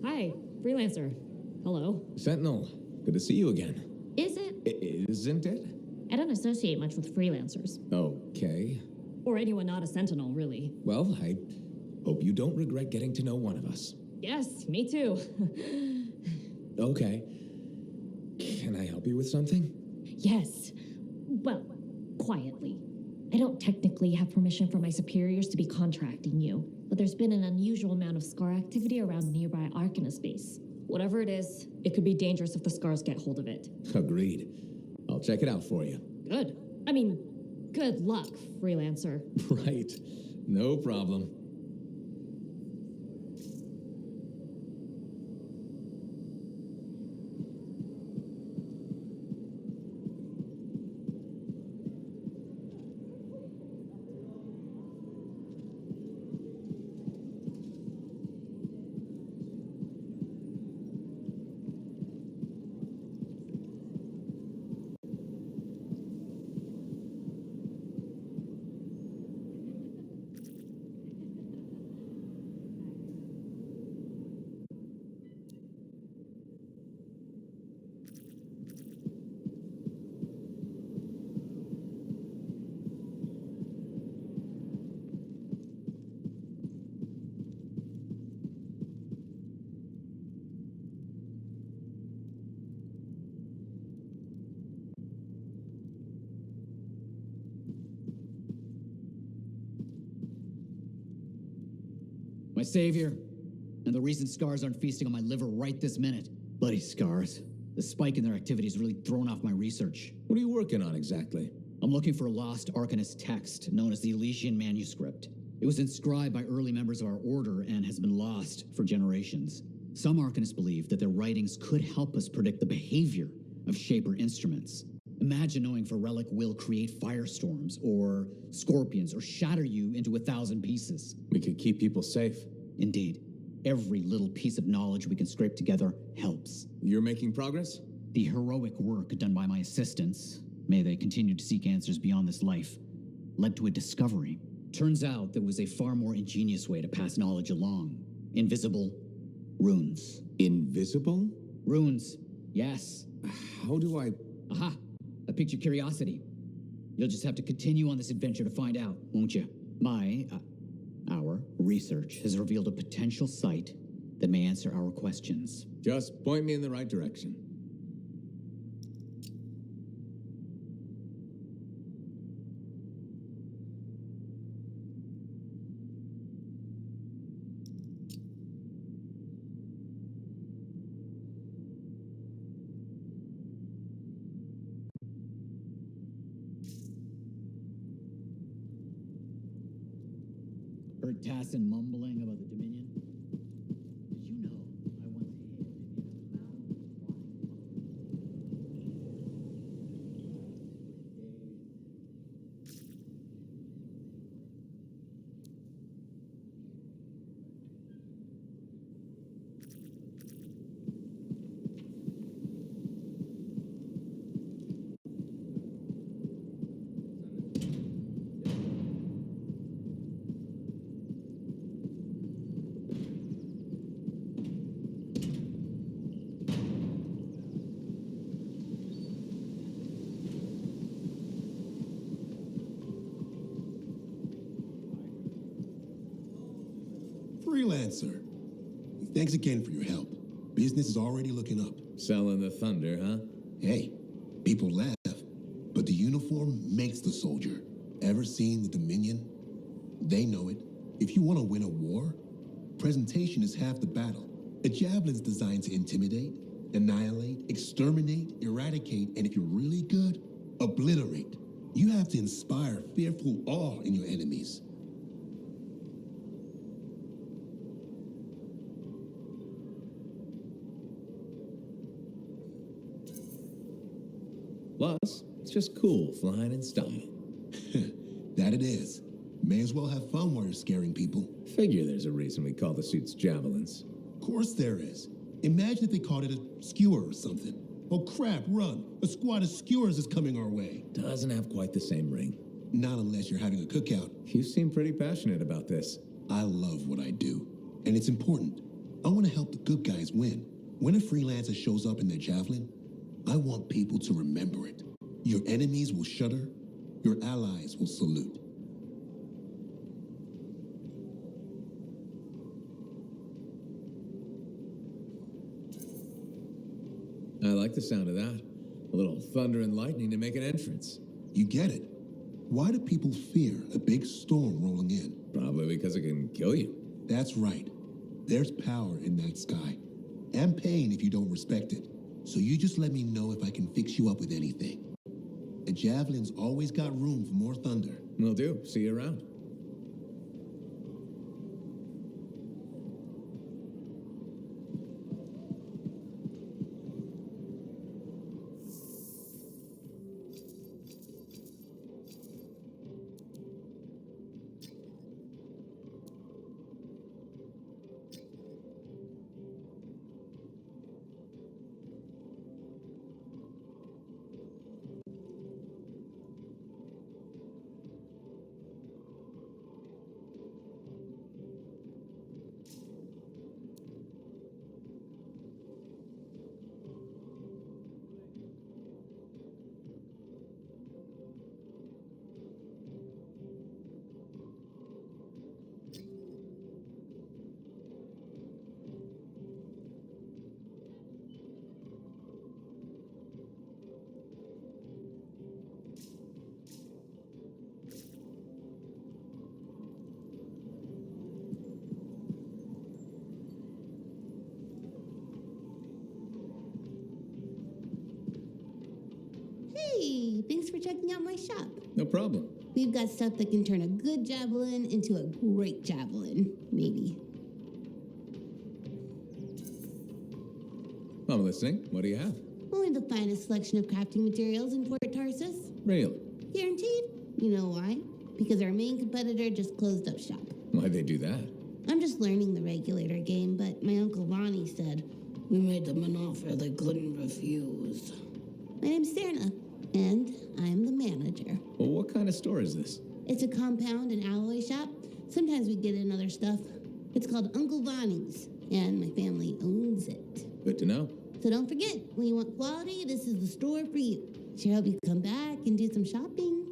Hi, freelancer. Hello. Sentinel, good to see you again. Is it? Isn't it? I don't associate much with freelancers. Okay. Or anyone not a sentinel, really. Well, I hope you don't regret getting to know one of us. Yes, me too. Okay. Can I help you with something? Yes. Well, quietly. I don't technically have permission from my superiors to be contracting you, but there's been an unusual amount of scar activity around nearby Arcanist base. Whatever it is, it could be dangerous if the scars get hold of it. Agreed. I'll check it out for you. Good. I mean, good luck, freelancer. Right. No problem. My savior, and the reason scars aren't feasting on my liver right this minute. Bloody scars. The spike in their activity has really thrown off my research. What are you working on exactly? I'm looking for a lost Arcanist text known as the Elysian Manuscript. It was inscribed by early members of our order and has been lost for generations. Some Arcanists believe that their writings could help us predict the behavior of Shaper instruments. Imagine knowing if a relic will create firestorms, or scorpions, or shatter you into 1,000 pieces. We could keep people safe. Indeed. Every little piece of knowledge we can scrape together helps. You're making progress? The heroic work done by my assistants, may they continue to seek answers beyond this life, led to a discovery. Turns out there was a far more ingenious way to pass knowledge along. Invisible runes. Invisible? Runes, yes. How do I... Aha! I piqued your curiosity. You'll just have to continue on this adventure to find out, won't you? Our research has revealed a potential site that may answer our questions. Just point me in the right direction. Heard Tassin mumbling about the Dominion? Did you know I once hid in a Freelancer. Thanks again for your help. Business is already looking up. Selling the thunder, huh? Hey, people laugh, but the uniform makes the soldier. Ever seen the Dominion? They know it. If you want to win a war, presentation is half the battle. A javelin's designed to intimidate, annihilate, exterminate, eradicate, and if you're really good, obliterate. You have to inspire fearful awe in your enemies. Plus, it's just cool flying in style. That it is. May as well have fun while you're scaring people. Figure there's a reason we call the suits javelins. Of course there is. Imagine if they called it a skewer or something. Oh crap, run. A squad of skewers is coming our way. Doesn't have quite the same ring. Not unless you're having a cookout. You seem pretty passionate about this. I love what I do. And it's important. I want to help the good guys win. When a freelancer shows up in their javelin, I want people to remember it. Your enemies will shudder. Your allies will salute. I like the sound of that. A little thunder and lightning to make an entrance. You get it. Why do people fear a big storm rolling in? Probably because it can kill you. That's right. There's power in that sky. And pain if you don't respect it. So you just let me know if I can fix you up with anything. A javelin's always got room for more thunder. Will do. See you around. Hey, thanks for checking out my shop. No problem. We've got stuff that can turn a good javelin into a great javelin, maybe. I'm listening. What do you have? Only the finest selection of crafting materials in Port Tarsus. Real. Guaranteed. You know why? Because our main competitor just closed up shop. Why'd they do that? I'm just learning the regulator game, but my Uncle Ronnie said, we made them an offer they couldn't refuse. My name's Serna, and I'm the manager. Well, what kind of store is this? It's a compound and alloy shop. Sometimes we get in other stuff. It's called Uncle Ronnie's, and my family owns it. Good to know. So don't forget, when you want quality, this is the store for you. Sure hope you come back and do some shopping.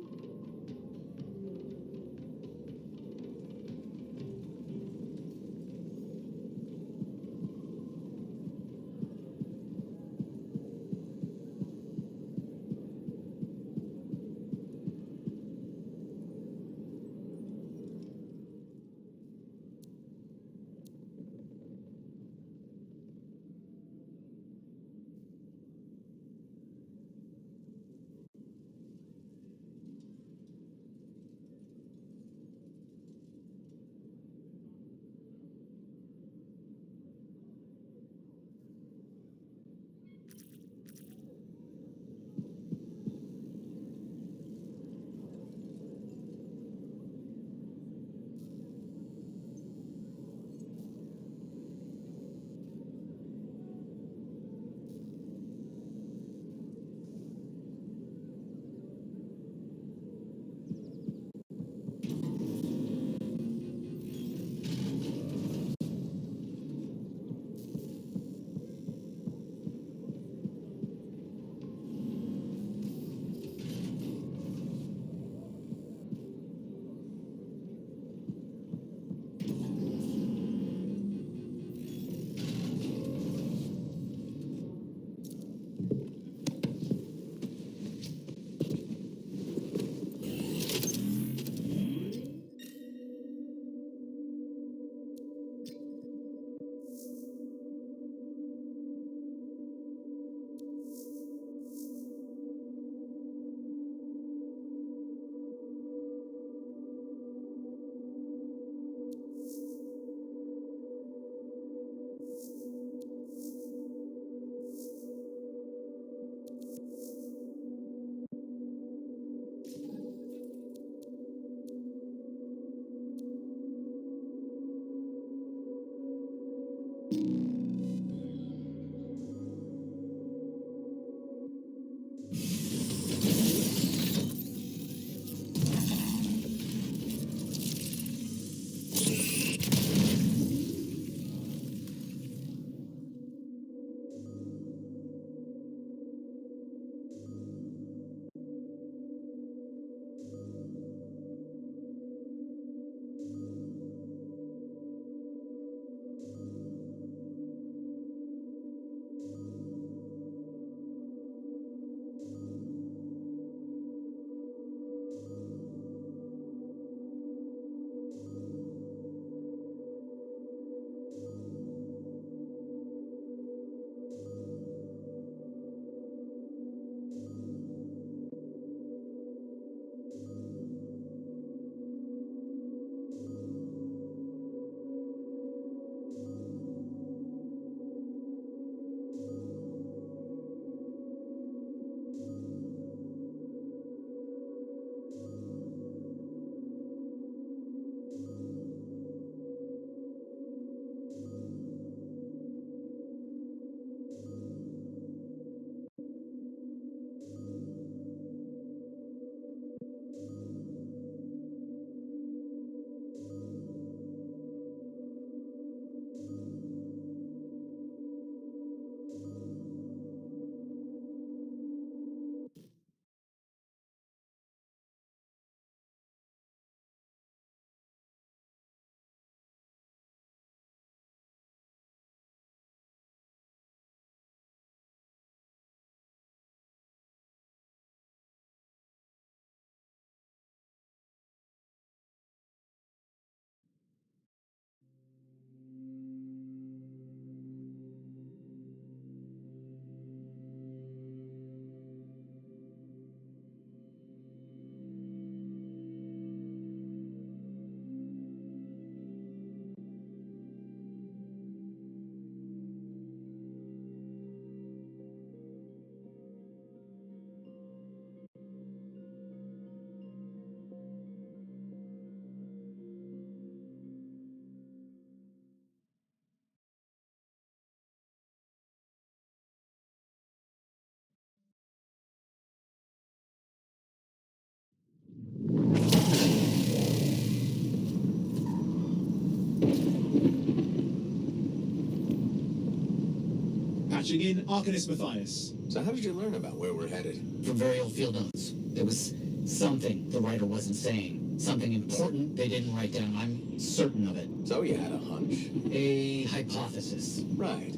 Patching in, Arcanist Matthias. So how did you learn about where we're headed? From very old field notes. There was something the writer wasn't saying. Something important they didn't write down. I'm certain of it. So you had a hunch. A hypothesis. Right.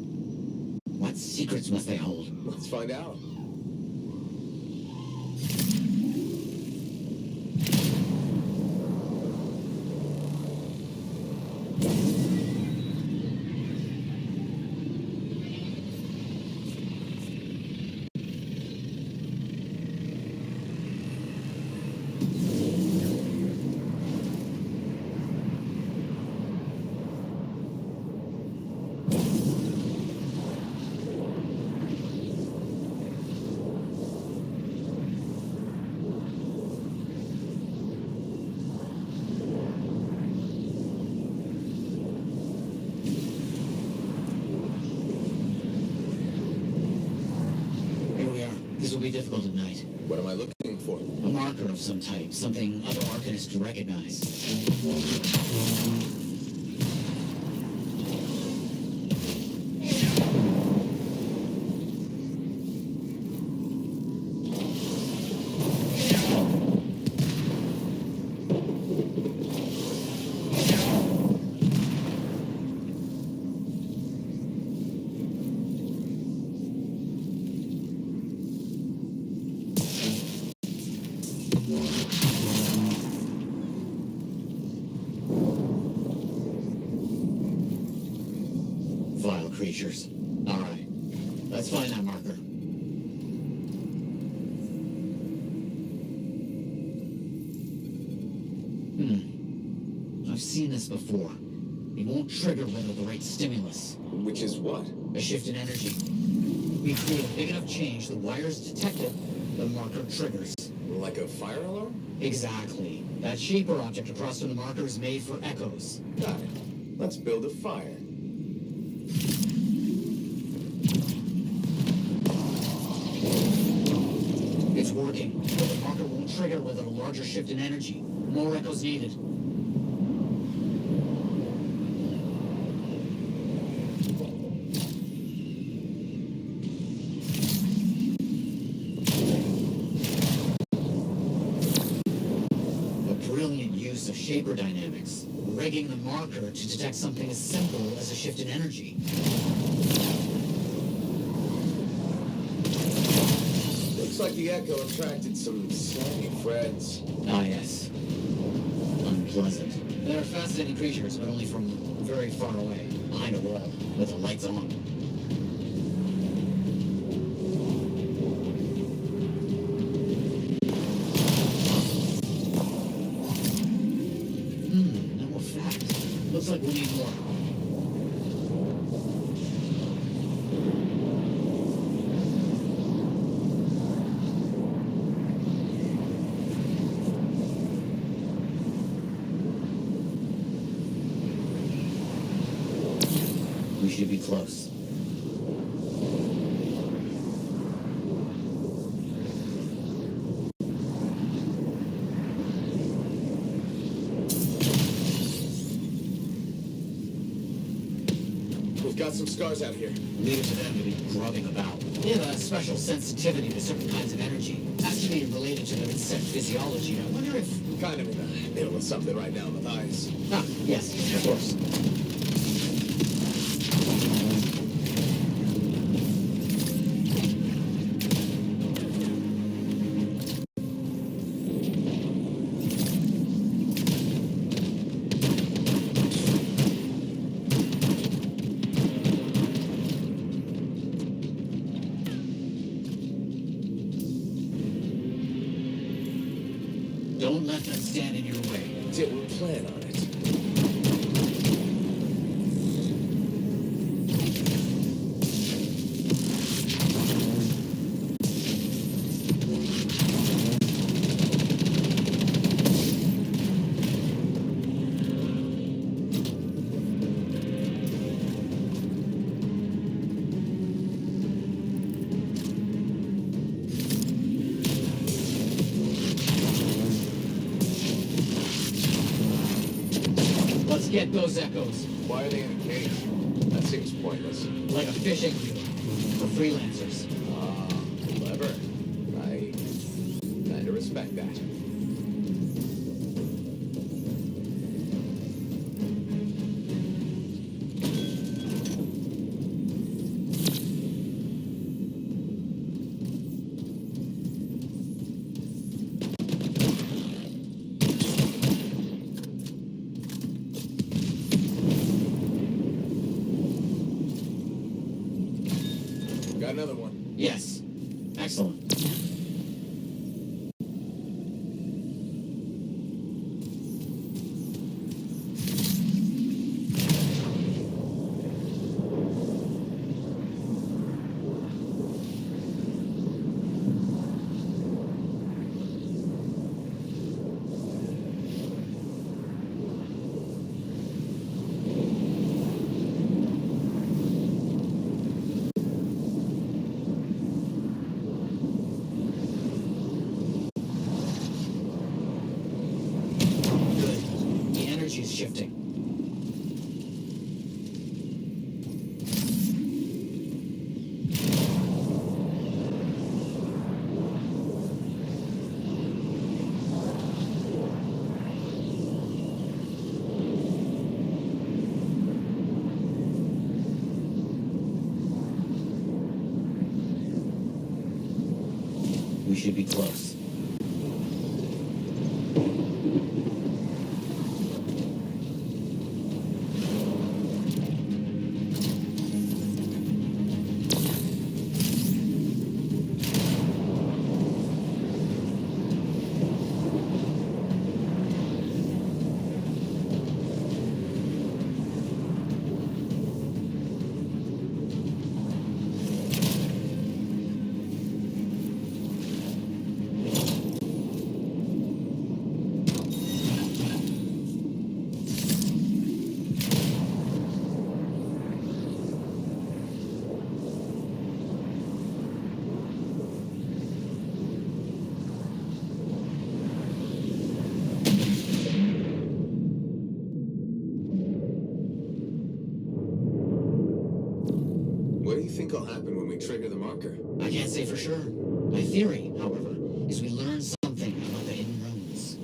What secrets must they hold? Let's find out. This will be difficult at night. What am I looking for? A marker of some type, something other arcanists can recognize. Vile creatures. All right. Let's find that marker. I've seen this before. It won't trigger without the right stimulus. Which is what? A shift in energy. We create a big enough change, the wires detect it, the marker triggers. Like a fire alarm? Exactly. That shape or object across from the marker is made for echoes. Got it. Let's build a fire. It's working, but the marker won't trigger without a larger shift in energy. More echoes needed. A brilliant use of shaper dynamics, rigging the marker to detect something as simple as a shift in energy. Looks like the echo attracted some slimy friends. Ah, yes. Unpleasant. They're fascinating creatures, but only from very far away, behind a wall, with the lights on. No effect. Looks like we need more. We should be close. We've got some scars out here. Leave it to them to be grubbing about. They have a special sensitivity to certain kinds of energy. Has to be related to their insect physiology. I wonder if... Kind of in the middle of something right now, Matthias. Ah, yes, of course. Don't let them stand in your way. Didn't plan on it. Let's get those echoes. Why are they in a cage? That seems pointless. Like a fishing lure. for freelancers. Ah, clever. I kind of respect that. Got another one. Yes. Excellent. Is shifting. We should be close. What do you think will happen when we trigger the marker? I can't say for sure. My theory, however, is we learn something about the hidden runes.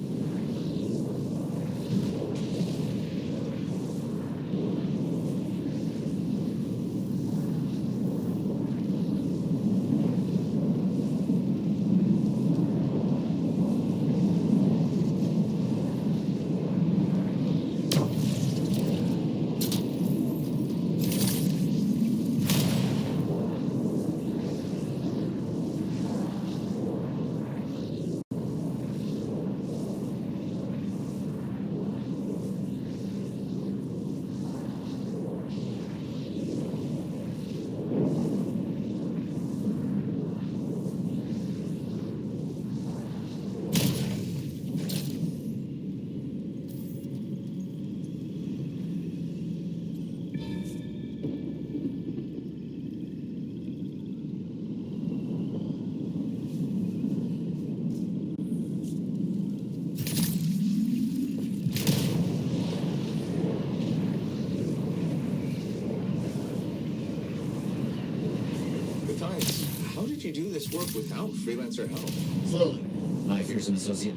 How did you do this work without freelancer help? Slowly, my fearsome associate.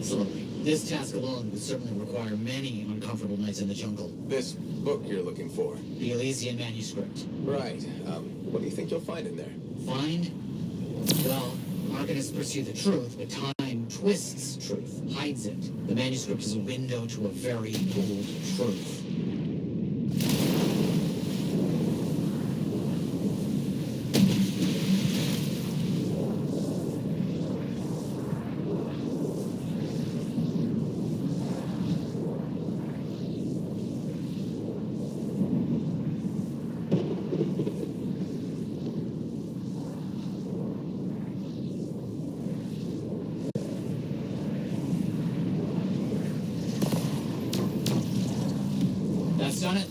Slowly. This task alone would certainly require many uncomfortable nights in the jungle. This book you're looking for? The Elysian manuscript. Right. What do you think you'll find in there? Find? Well, arcanists pursue the truth, but time twists truth, hides it. The manuscript is a window to a very old truth. That's done it.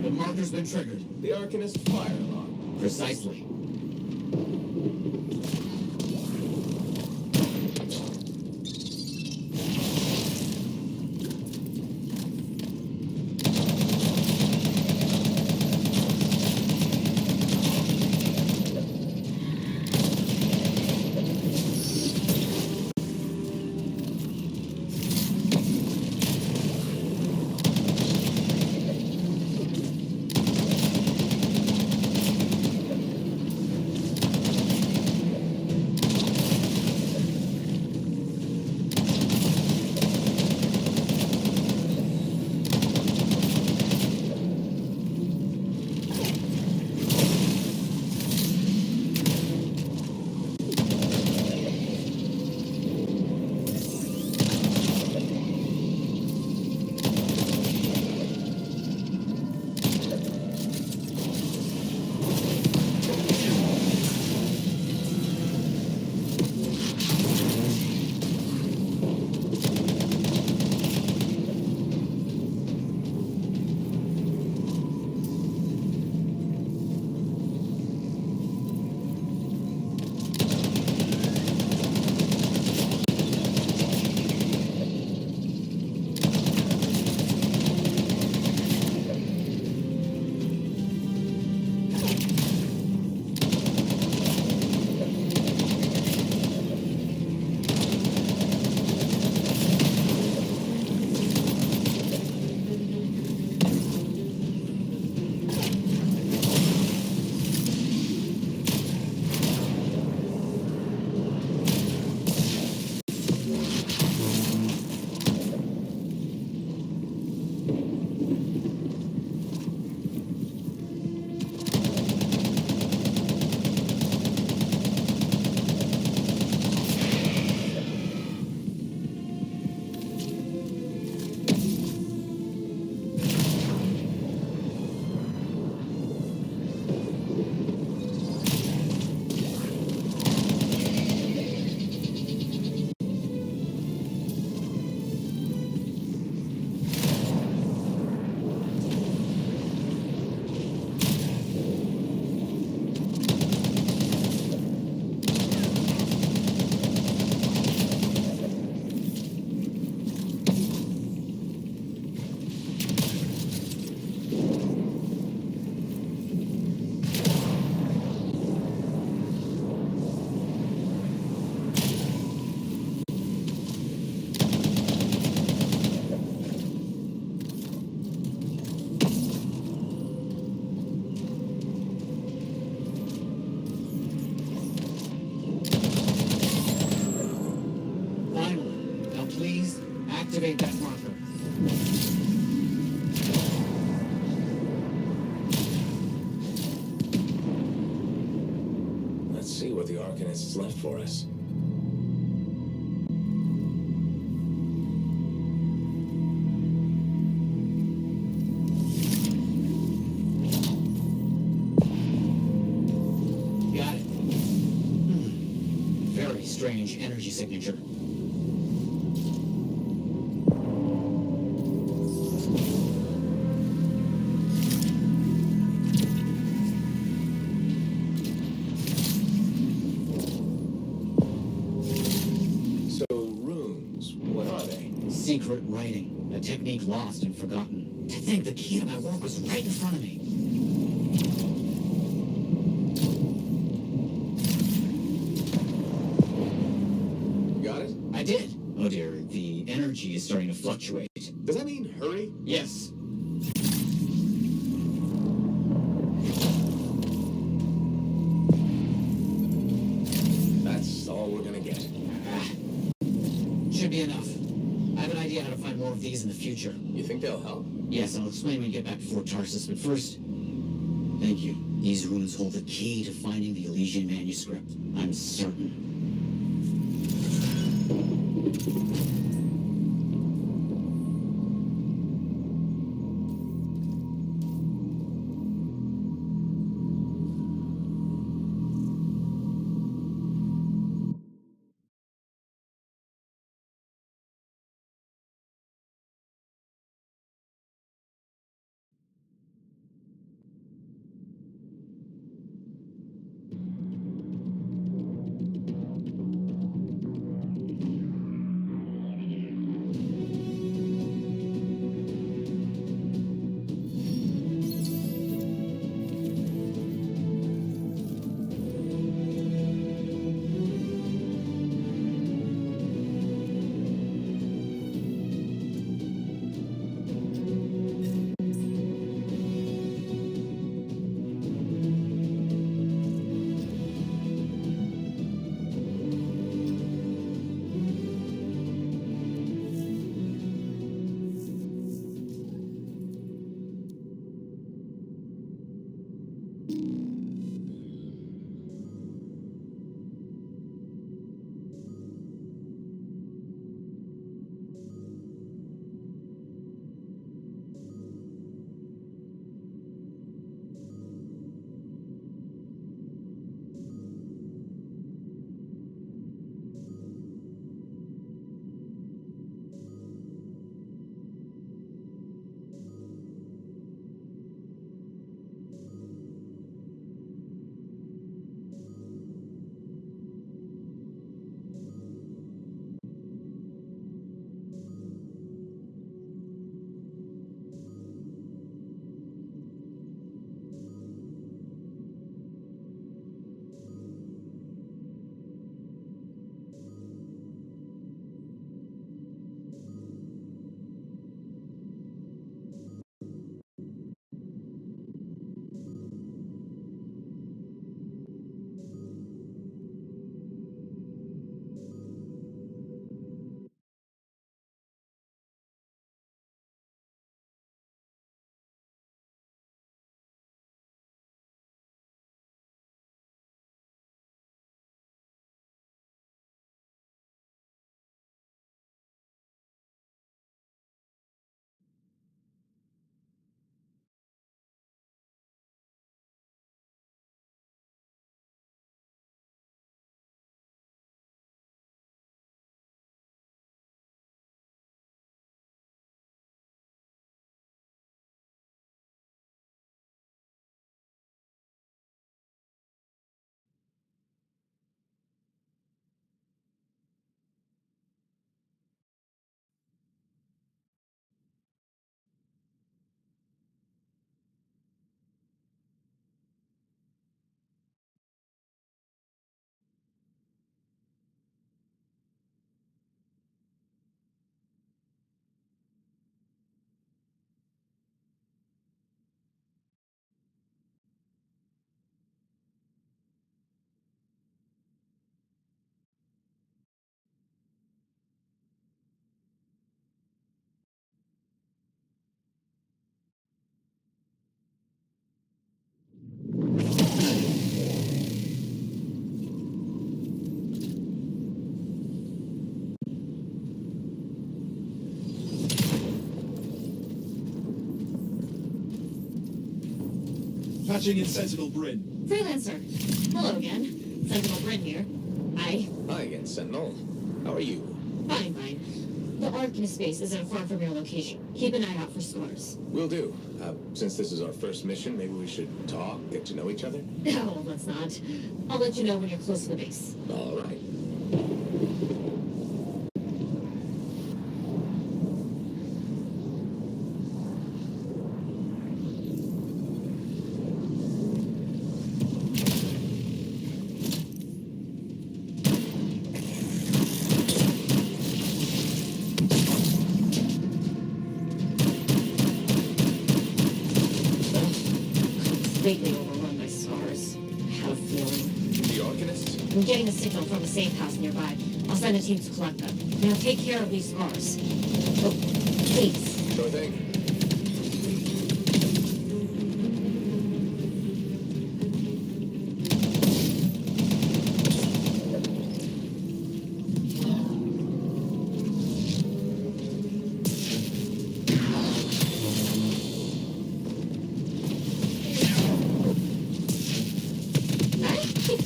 The marker's been triggered. The Arcanist fire alarm. Precisely. Activate that marker. Let's see what the Arcanists left for us. Got it. Very strange energy signature. Secret writing, a technique lost and forgotten. To think the key to my work was right in front of me. Got it? I did. Oh dear, the energy is starting to fluctuate. Does that mean hurry? Yes. That's all we're gonna get. Should be enough. I have an idea how to find more of these in the future. You think they'll help? Yes, I'll explain when we get back to Fort Tarsus, but first, thank you. These runes hold the key to finding the Elysian manuscript. I'm certain. Patching in Sentinel Bryn. Freelancer. Hello again. Sentinel Bryn here. Hi. Hi again, Sentinel. How are you? Fine, fine. The Arcanist base isn't far from your location. Keep an eye out for scars. Will do. Since this is our first mission, maybe we should talk, get to know each other? No, let's not. I'll let you know when you're close to the base. All right. Completely overrun by scars. I have a feeling. The Arcanist? I'm getting a signal from a safe house nearby. I'll send a team to collect them. Now take care of these scars. Oh, please. Sure thing.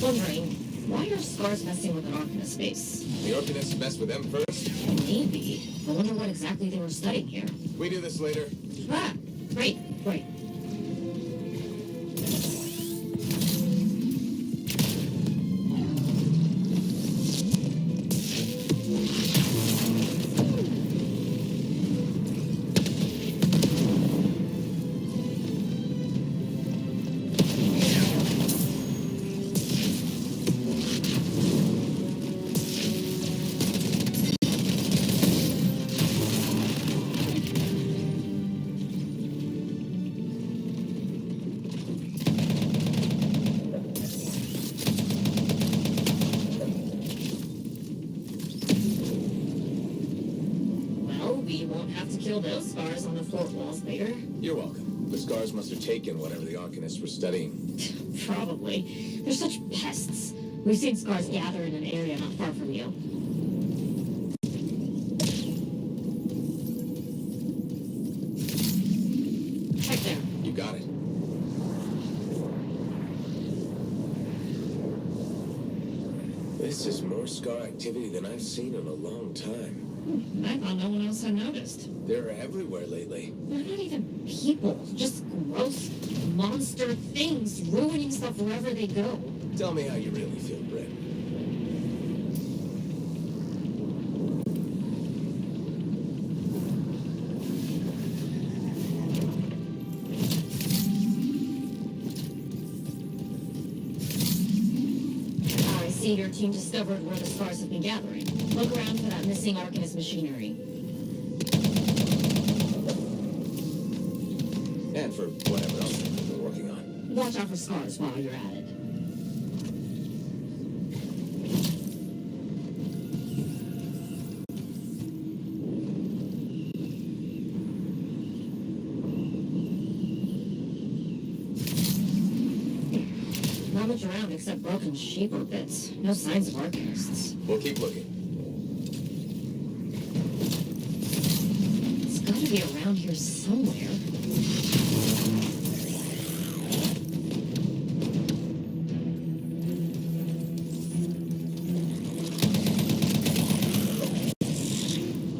Wondering, why are scars messing with an Arcanist base? The Arcanists mess with them first? Maybe. I wonder what exactly they were studying here. We do this later. Ah, great. Kill those scars on the fort walls later. You're welcome. The scars must have taken whatever the Arcanists were studying. Probably. They're such pests. We've seen scars gather in an area not far from you. Right there. You got it. This is more scar activity than I've seen in a long time. I thought no one else had noticed. They're everywhere lately. They're not even people. Just gross monster things ruining stuff wherever they go. Tell me how you really feel, Brett. I see your team discovered where the scars have been gathering. Look around for that missing Arcanist machinery. And for whatever else we're working on. Watch out for scars while you're at it. Not much around except broken sheep or bits. No signs of Arcanists. We'll keep looking. It's gotta be around here somewhere.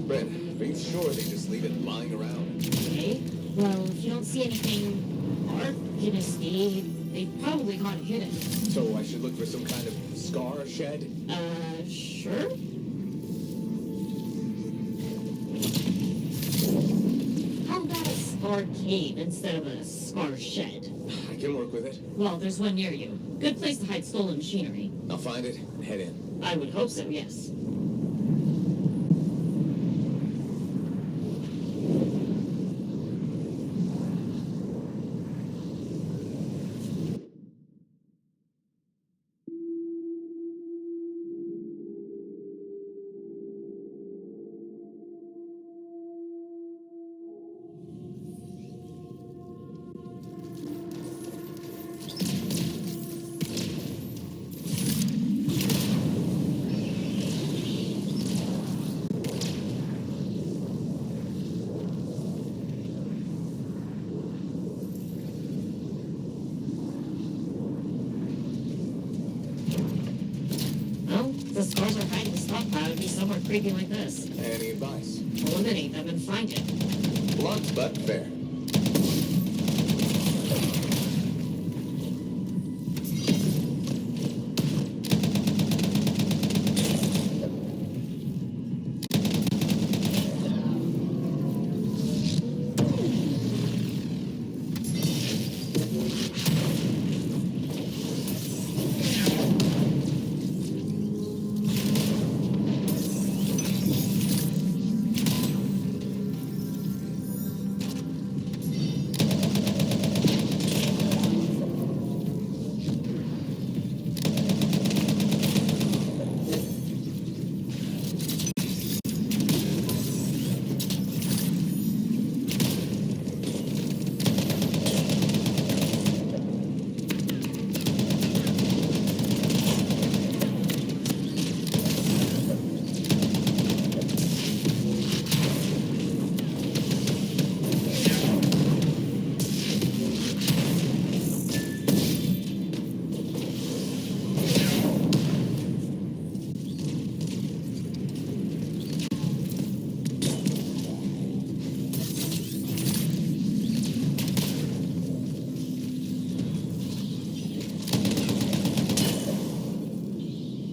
Brett, are you sure they just leave it lying around? Okay. Well, if you don't see anything Arcanist-y, they probably got it hidden. So I should look for some kind of scar shed? Sure. How about a scar cave instead of a scar shed? I can work with it. Well, there's one near you. Good place to hide stolen machinery. I'll find it and head in. I would hope so, yes. The scars are hiding the stockpile would be somewhere creepy like this. Any advice? Eliminate them and find it. Blunt but fair.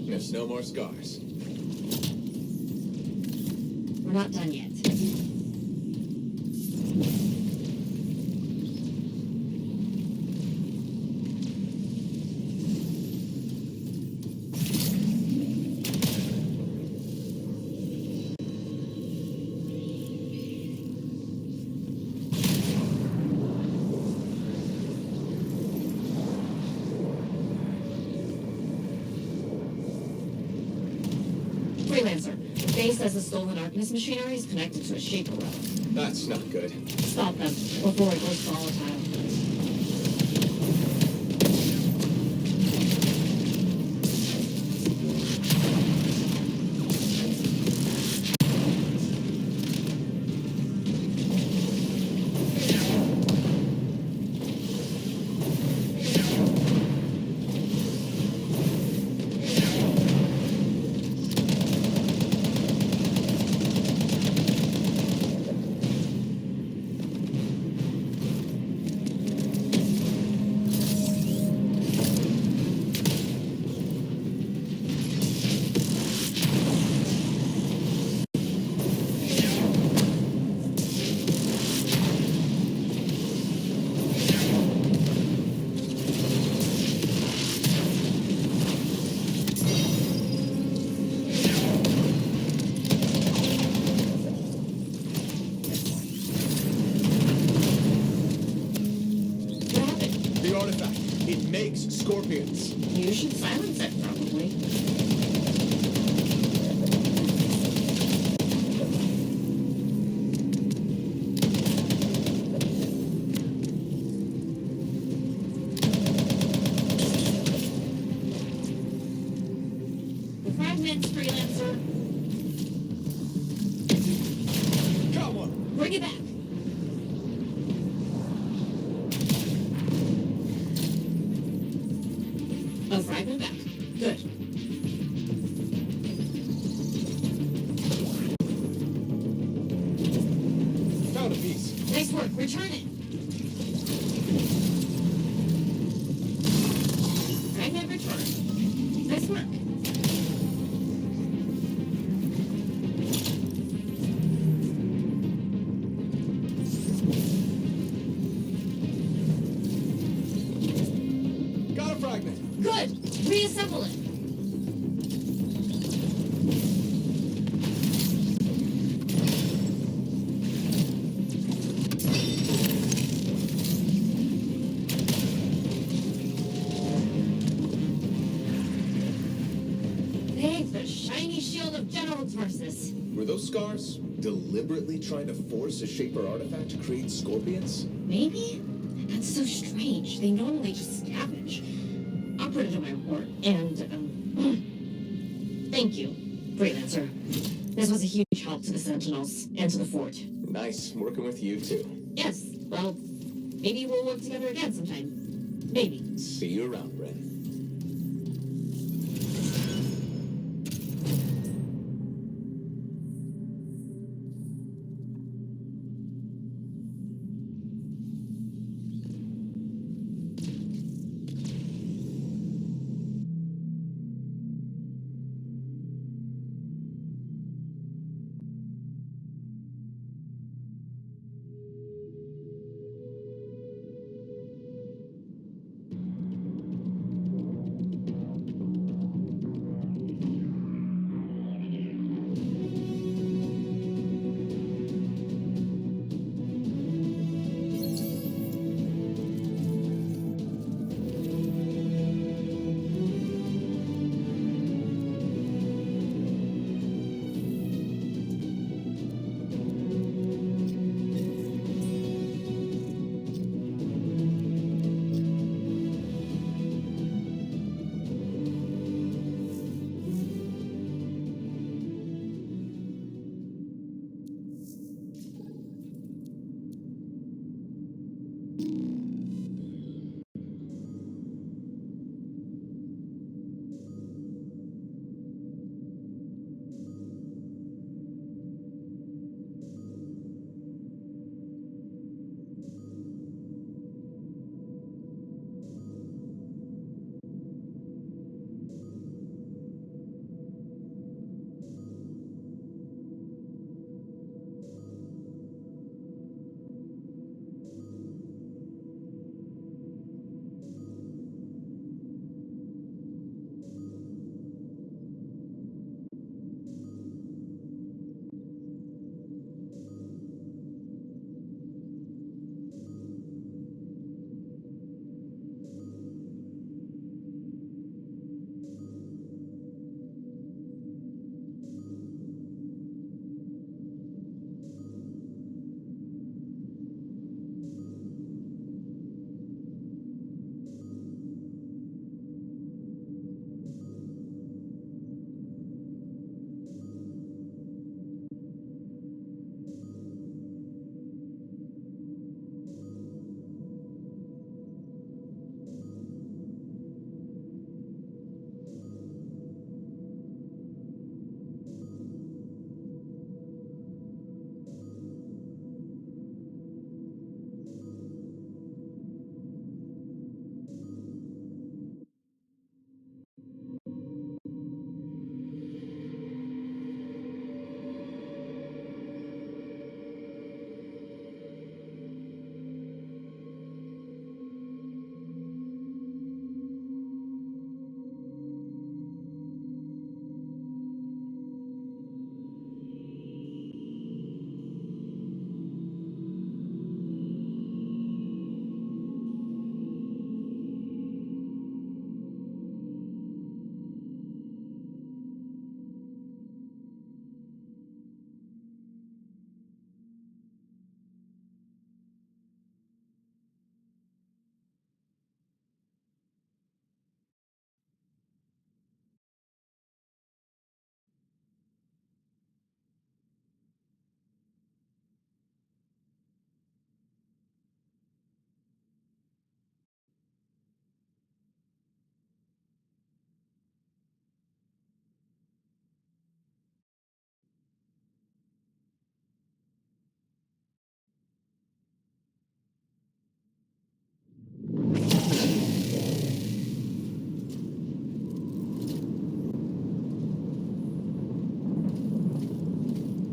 There's no more scars. We're not done yet. Freelancer, the base says the stolen Arcanist machinery is connected to a shaper well. That's not good. Stop them before it goes volatile. It makes scorpions. You should silence it, probably. The fragments, Freelancer. Come on. Bring it back. A fragment back. Good. Found a piece. Nice work. Return it. Fragment returned. Nice work. Got a fragment. Good. Reassemble it. Thanks, the shiny shield of General Tarsus. Were those scars deliberately trying to force a Shaper artifact to create scorpions? Maybe? That's so strange. They normally just scavenge. I'll put it in my report. And, thank you, Freelancer. This was a huge help to the Sentinels and to the fort. Nice working with you too. Yes, well, maybe we'll work together again sometime. Maybe. See you around, Brent.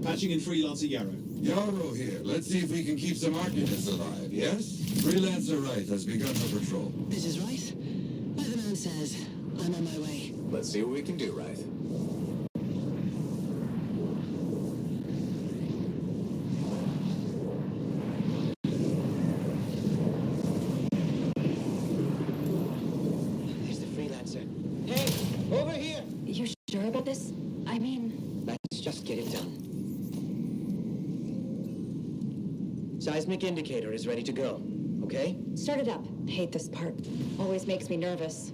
Patching in Freelancer Yarrow. Yarrow here. Let's see if we can keep some Arcanists alive, yes? Freelancer Wright has begun her patrol. This is Wright. Like the man says, I'm on my way. Let's see what we can do, Wright. There's the Freelancer. Hey, over here! You're sure about this? I mean... Let's just get it done. Seismic indicator is ready to go, okay? Start it up. I hate this part. Always makes me nervous.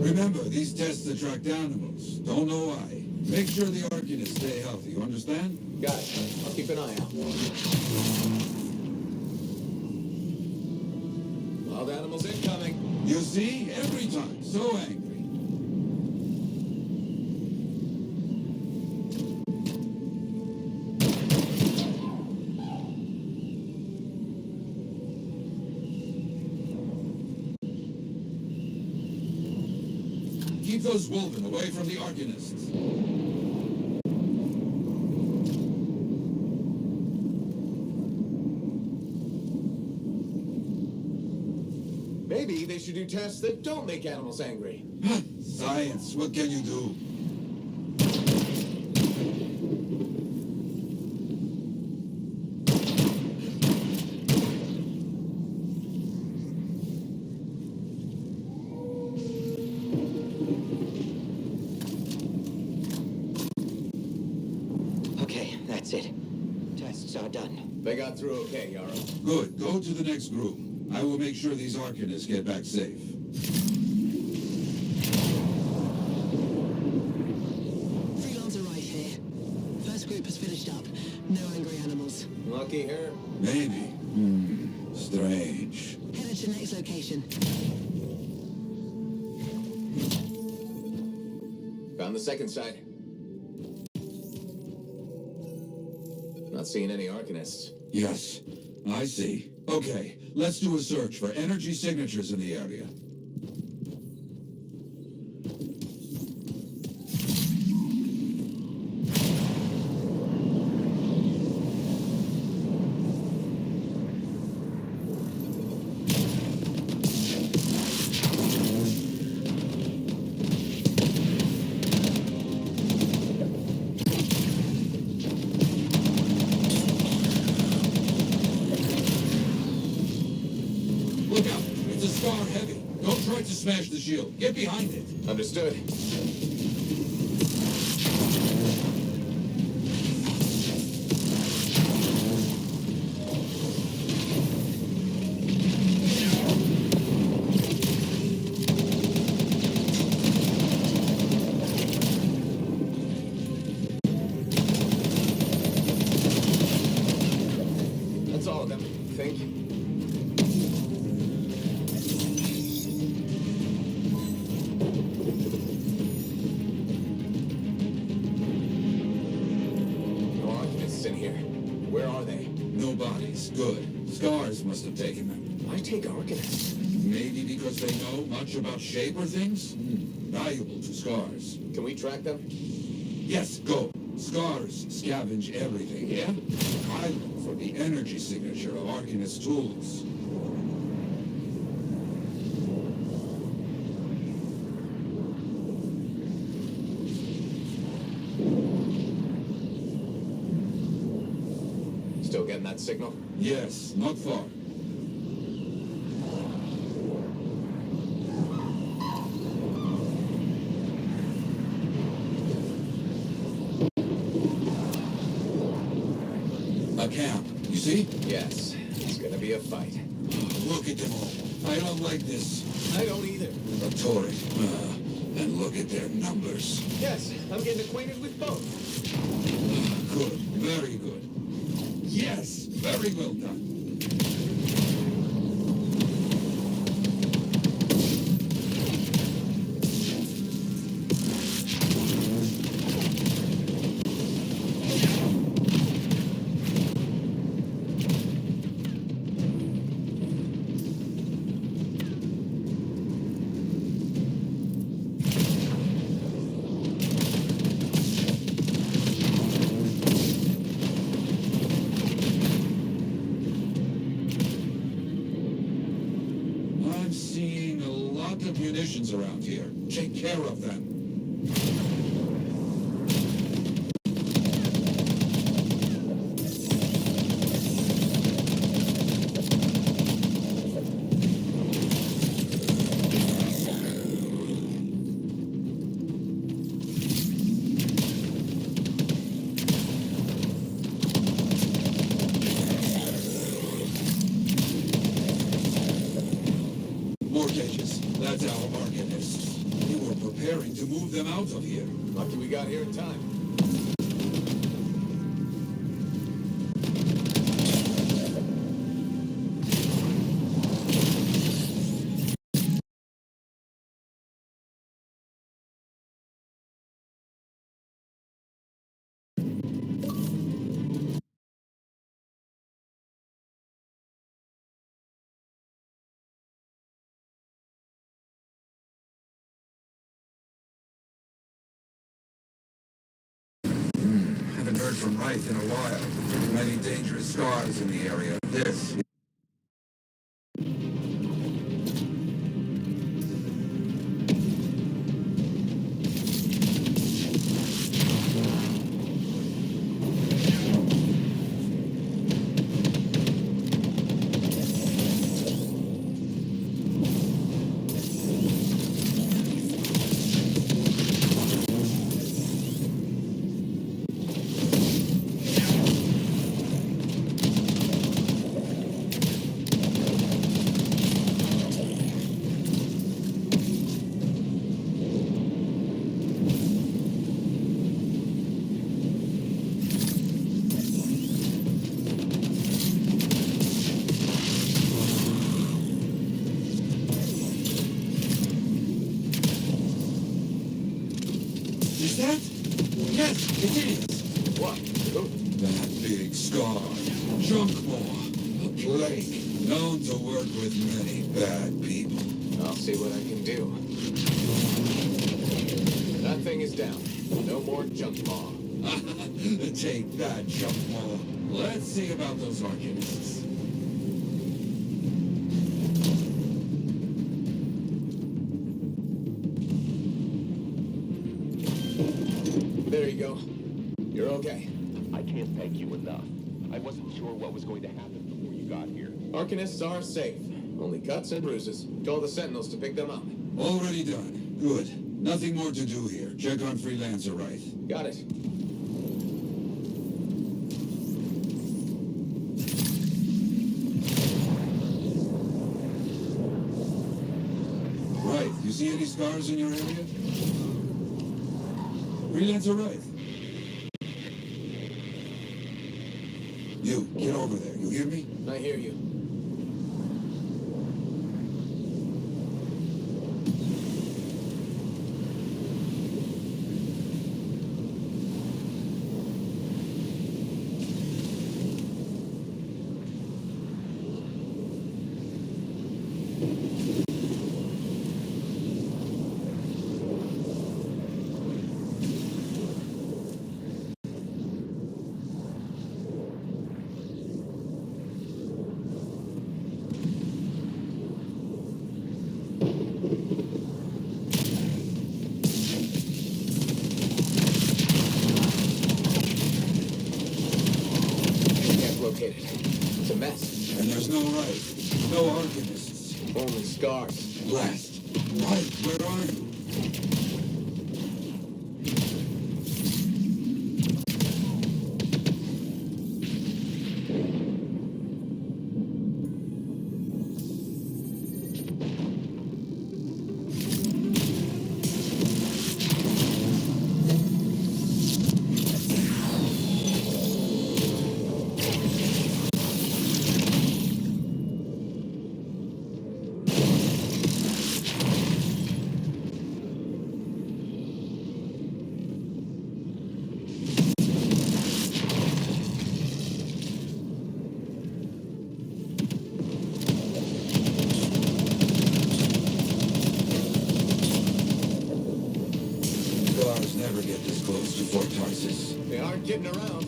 Remember, these tests attract animals. Don't know why. Make sure the Arcanists stay healthy, you understand? Got it. I'll keep an eye out. Wild animals incoming. You see? Every time. So angry. Keep those wolven away from the Arcanists. Maybe they should do tests that don't make animals angry. Science, what can you do? Okay, that's it. Tests are done. They got through okay, Yarrow. Good. Go to the next group. I will make sure these Arcanists get back safe. Freelancer right here. First group has finished up. No angry animals. Lucky her. Maybe. Strange. Headed to next location. Found the second side. Not seeing any Arcanists. Yes, I see. Okay, let's do a search for energy signatures in the area. Look out! It's a scar heavy. Don't try to smash the shield. Get behind it. Understood. That's all of them, I think. No Arcanists in here. Where are they? No bodies. Good. Scars must have taken them. Why take Arcanists? Maybe because they know much about shape or things? Valuable to Scars. Can we track them? Yes, go. Scars scavenge everything, yeah? I look for the energy signature of Arcanist tools. Still getting that signal? Yes, not far. A camp, you see? Yes. It's gonna be a fight. Look at them all. I don't like this. I don't either. A turret. And look at their numbers. Yes, I'm getting acquainted with both. Good, very good. Yes, very well done. take care of them. More cages. That's our arcanists. We were preparing to move them out of here. Lucky we got here in time. Haven't heard from Wright in a while. Many dangerous scars in the area. This. Is that? Yes, it is. What? That big scar. Junk maw. A plague. Known to work with many bad people. I'll see what I can do. That thing is down. No more junk maw. Take that, junk maw. Let's see about those arcanists. There you go. You're okay. I can't thank you enough. I wasn't sure what was going to happen before you got here. Arcanists are safe. Only cuts and bruises. Call the Sentinels to pick them up. Already done. Good. Nothing more to do here. Check on Freelancer Wright. Got it. Right. You see any scars in your area? Freelancer Wright. You, get over there. You hear me? I hear you. Located. It's a mess. And there's no Wright. No arcanists. Only scars. Blast. Wright, where are you? Never get this close to Fort Tarsus. They aren't getting around.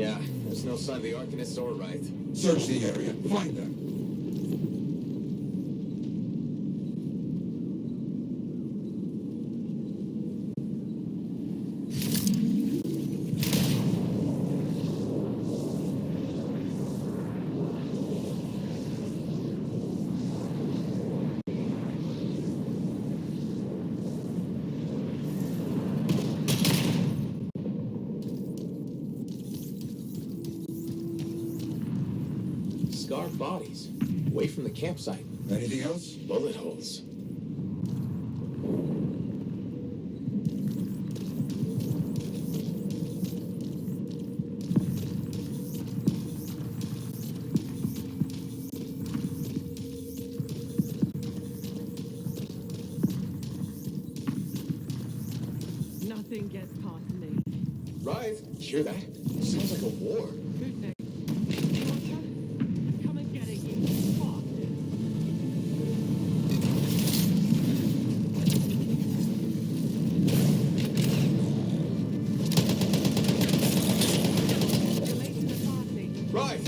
Yeah, there's no sign of the Arcanists or Wraith. Search the area. Find them. Scarred bodies. Away from the campsite. Anything else? Bullet holes. Nothing gets past me. Wraith, hear that? Sounds like a war. Who's next? Come and get it, you bastard. You're late to the party. Wraith!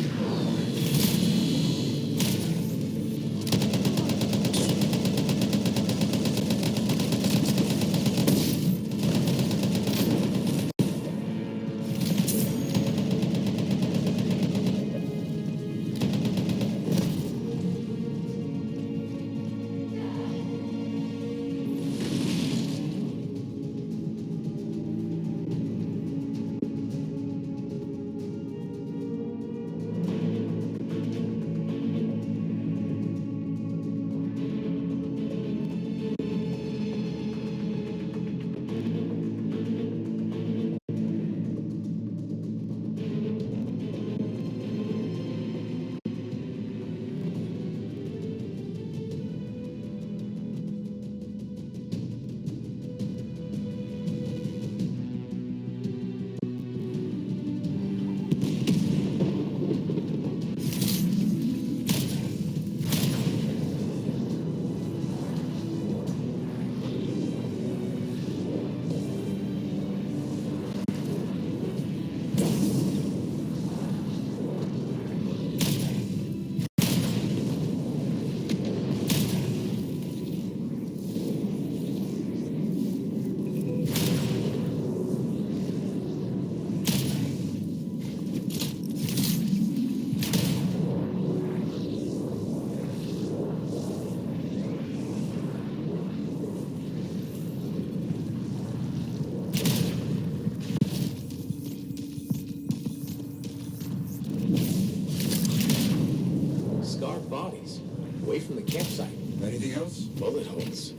Scarred bodies. Away from the campsite. Anything else? Bullet holes.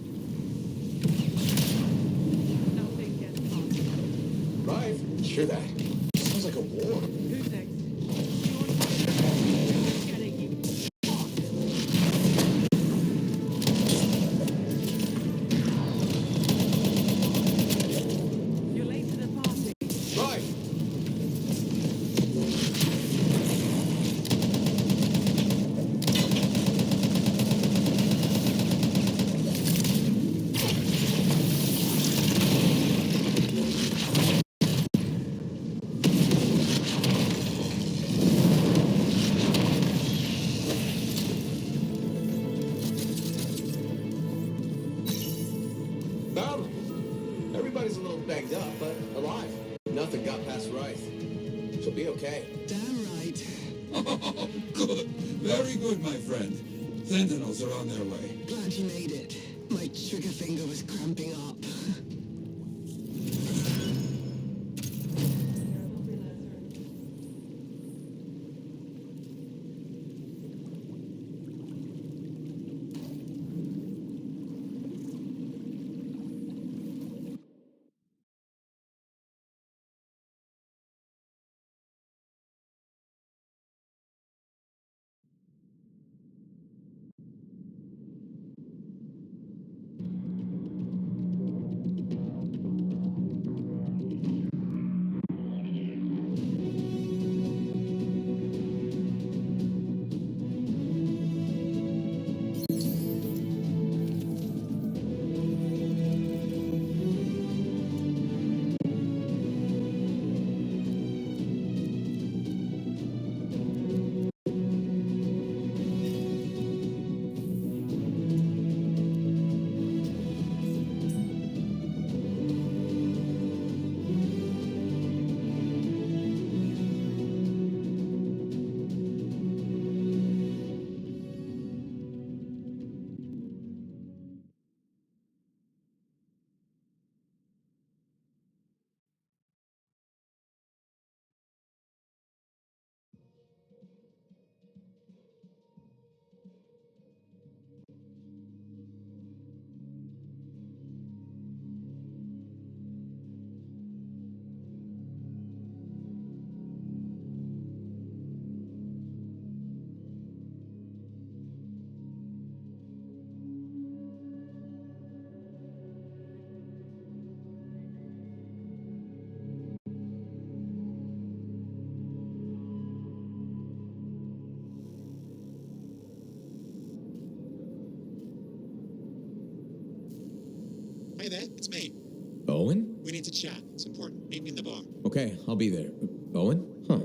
Nothing gets past me. Wraith, hear that? Sounds like a war. Who's next? Come and get it, you bastard. You're late to the party. Wraith! Found them. Everybody's a little banged up, but alive. Nothing got past Wraith. She'll be okay. Damn right. Oh, good. Very good, my friend. Sentinels are on their way. Glad you made it. My trigger finger was cramping up. Hey there, it's me. Owen? We need to chat. It's important. Meet me in the bar. Okay, I'll be there. Owen? Huh.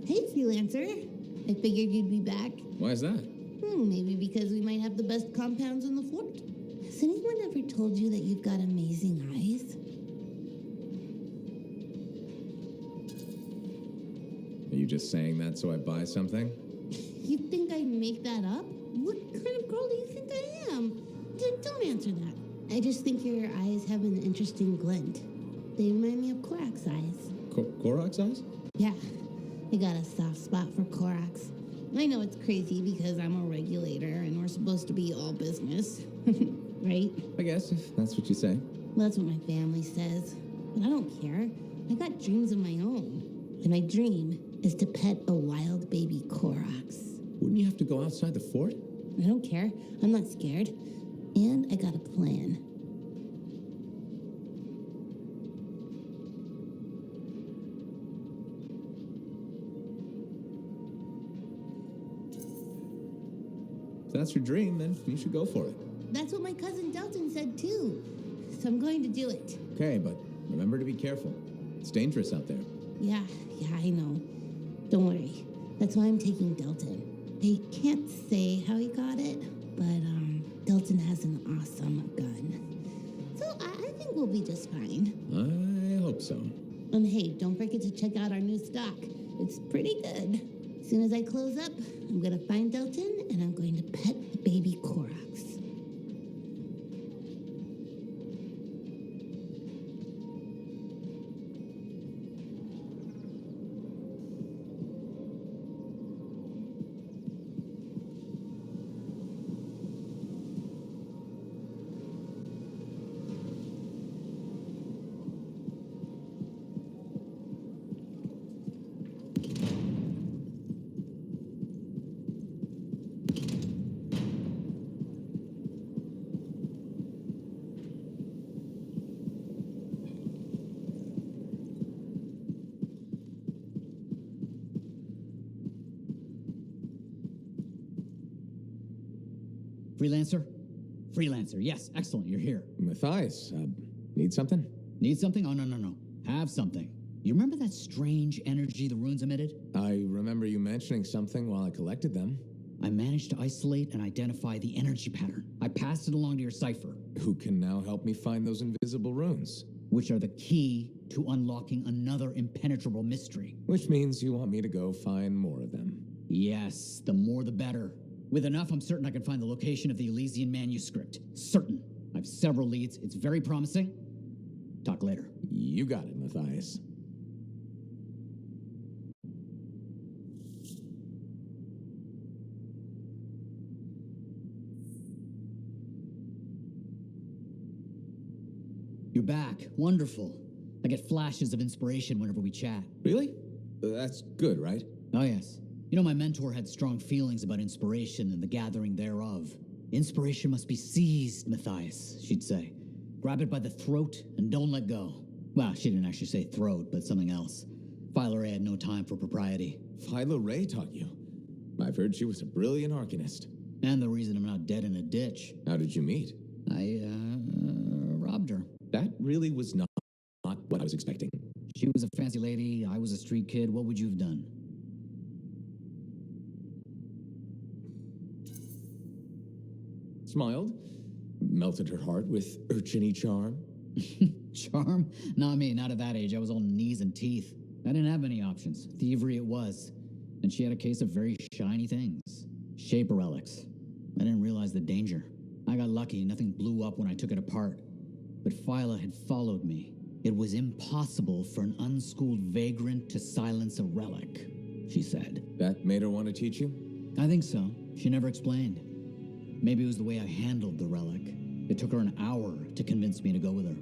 Hey, freelancer. I figured you'd be back. Why is that? Maybe because we might have the best compounds in the fort. Has anyone ever told you that you've got amazing eyes? Are you just saying that so I buy something? You think I'd make that up? What kind of girl do you think I am? Don't answer that. I just think your eyes have an interesting glint. They remind me of Korak's eyes. Korak's eyes? Yeah, I got a soft spot for Korak's. I know it's crazy because I'm a regulator and we're supposed to be all business. Right? I guess, if that's what you say. Well, that's what my family says. But I don't care. I got dreams of my own. And my dream is to pet a wild baby Korax. Wouldn't you have to go outside the fort? I don't care. I'm not scared. And I got a plan. If that's your dream, then you should go for it. That's what my cousin Delton said too. So I'm going to do it. Okay, but remember to be careful. It's dangerous out there. Yeah, I know. Don't worry. That's why I'm taking Delton. I can't say how he got it, but Delton has an awesome gun. So I think we'll be just fine. I hope so. And hey, don't forget to check out our new stock. It's pretty good. As soon as I close up, I'm gonna find Delton and I'm going to pet the baby Korax. Freelancer? Freelancer, yes, excellent, you're here. Matthias, need something? Need something? Oh, no. Have something. You remember that strange energy the runes emitted? I remember you mentioning something while I collected them. I managed to isolate and identify the energy pattern. I passed it along to your cipher. Who can now help me find those invisible runes? Which are the key to unlocking another impenetrable mystery. Which means you want me to go find more of them. Yes, the more the better. With enough, I'm certain I can find the location of the Elysian manuscript. Certain. I have several leads. It's very promising. Talk later. You got it, Matthias. You're back. Wonderful. I get flashes of inspiration whenever we chat. Really? That's good, right? Oh, yes. You know, my mentor had strong feelings about inspiration and the gathering thereof. Inspiration must be seized, Matthias, she'd say. Grab it by the throat and don't let go. Well, she didn't actually say throat, but something else. Philo Ray had no time for propriety. Philo Ray taught you? I've heard she was a brilliant arcanist. And the reason I'm not dead in a ditch. How did you meet? I, robbed her. That really was not what I was expecting. She was a fancy lady, I was a street kid. What would you have done? Smiled, melted her heart with urchin-y charm. Charm? Not me, not at that age. I was all knees and teeth. I didn't have many options. Thievery it was. And she had a case of very shiny things. Shaper relics. I didn't realize the danger. I got lucky, nothing blew up when I took it apart. But Phyla had followed me. It was impossible for an unschooled vagrant to silence a relic, she said. That made her want to teach you? I think so. She never explained. Maybe it was the way I handled the relic. It took her an hour to convince me to go with her.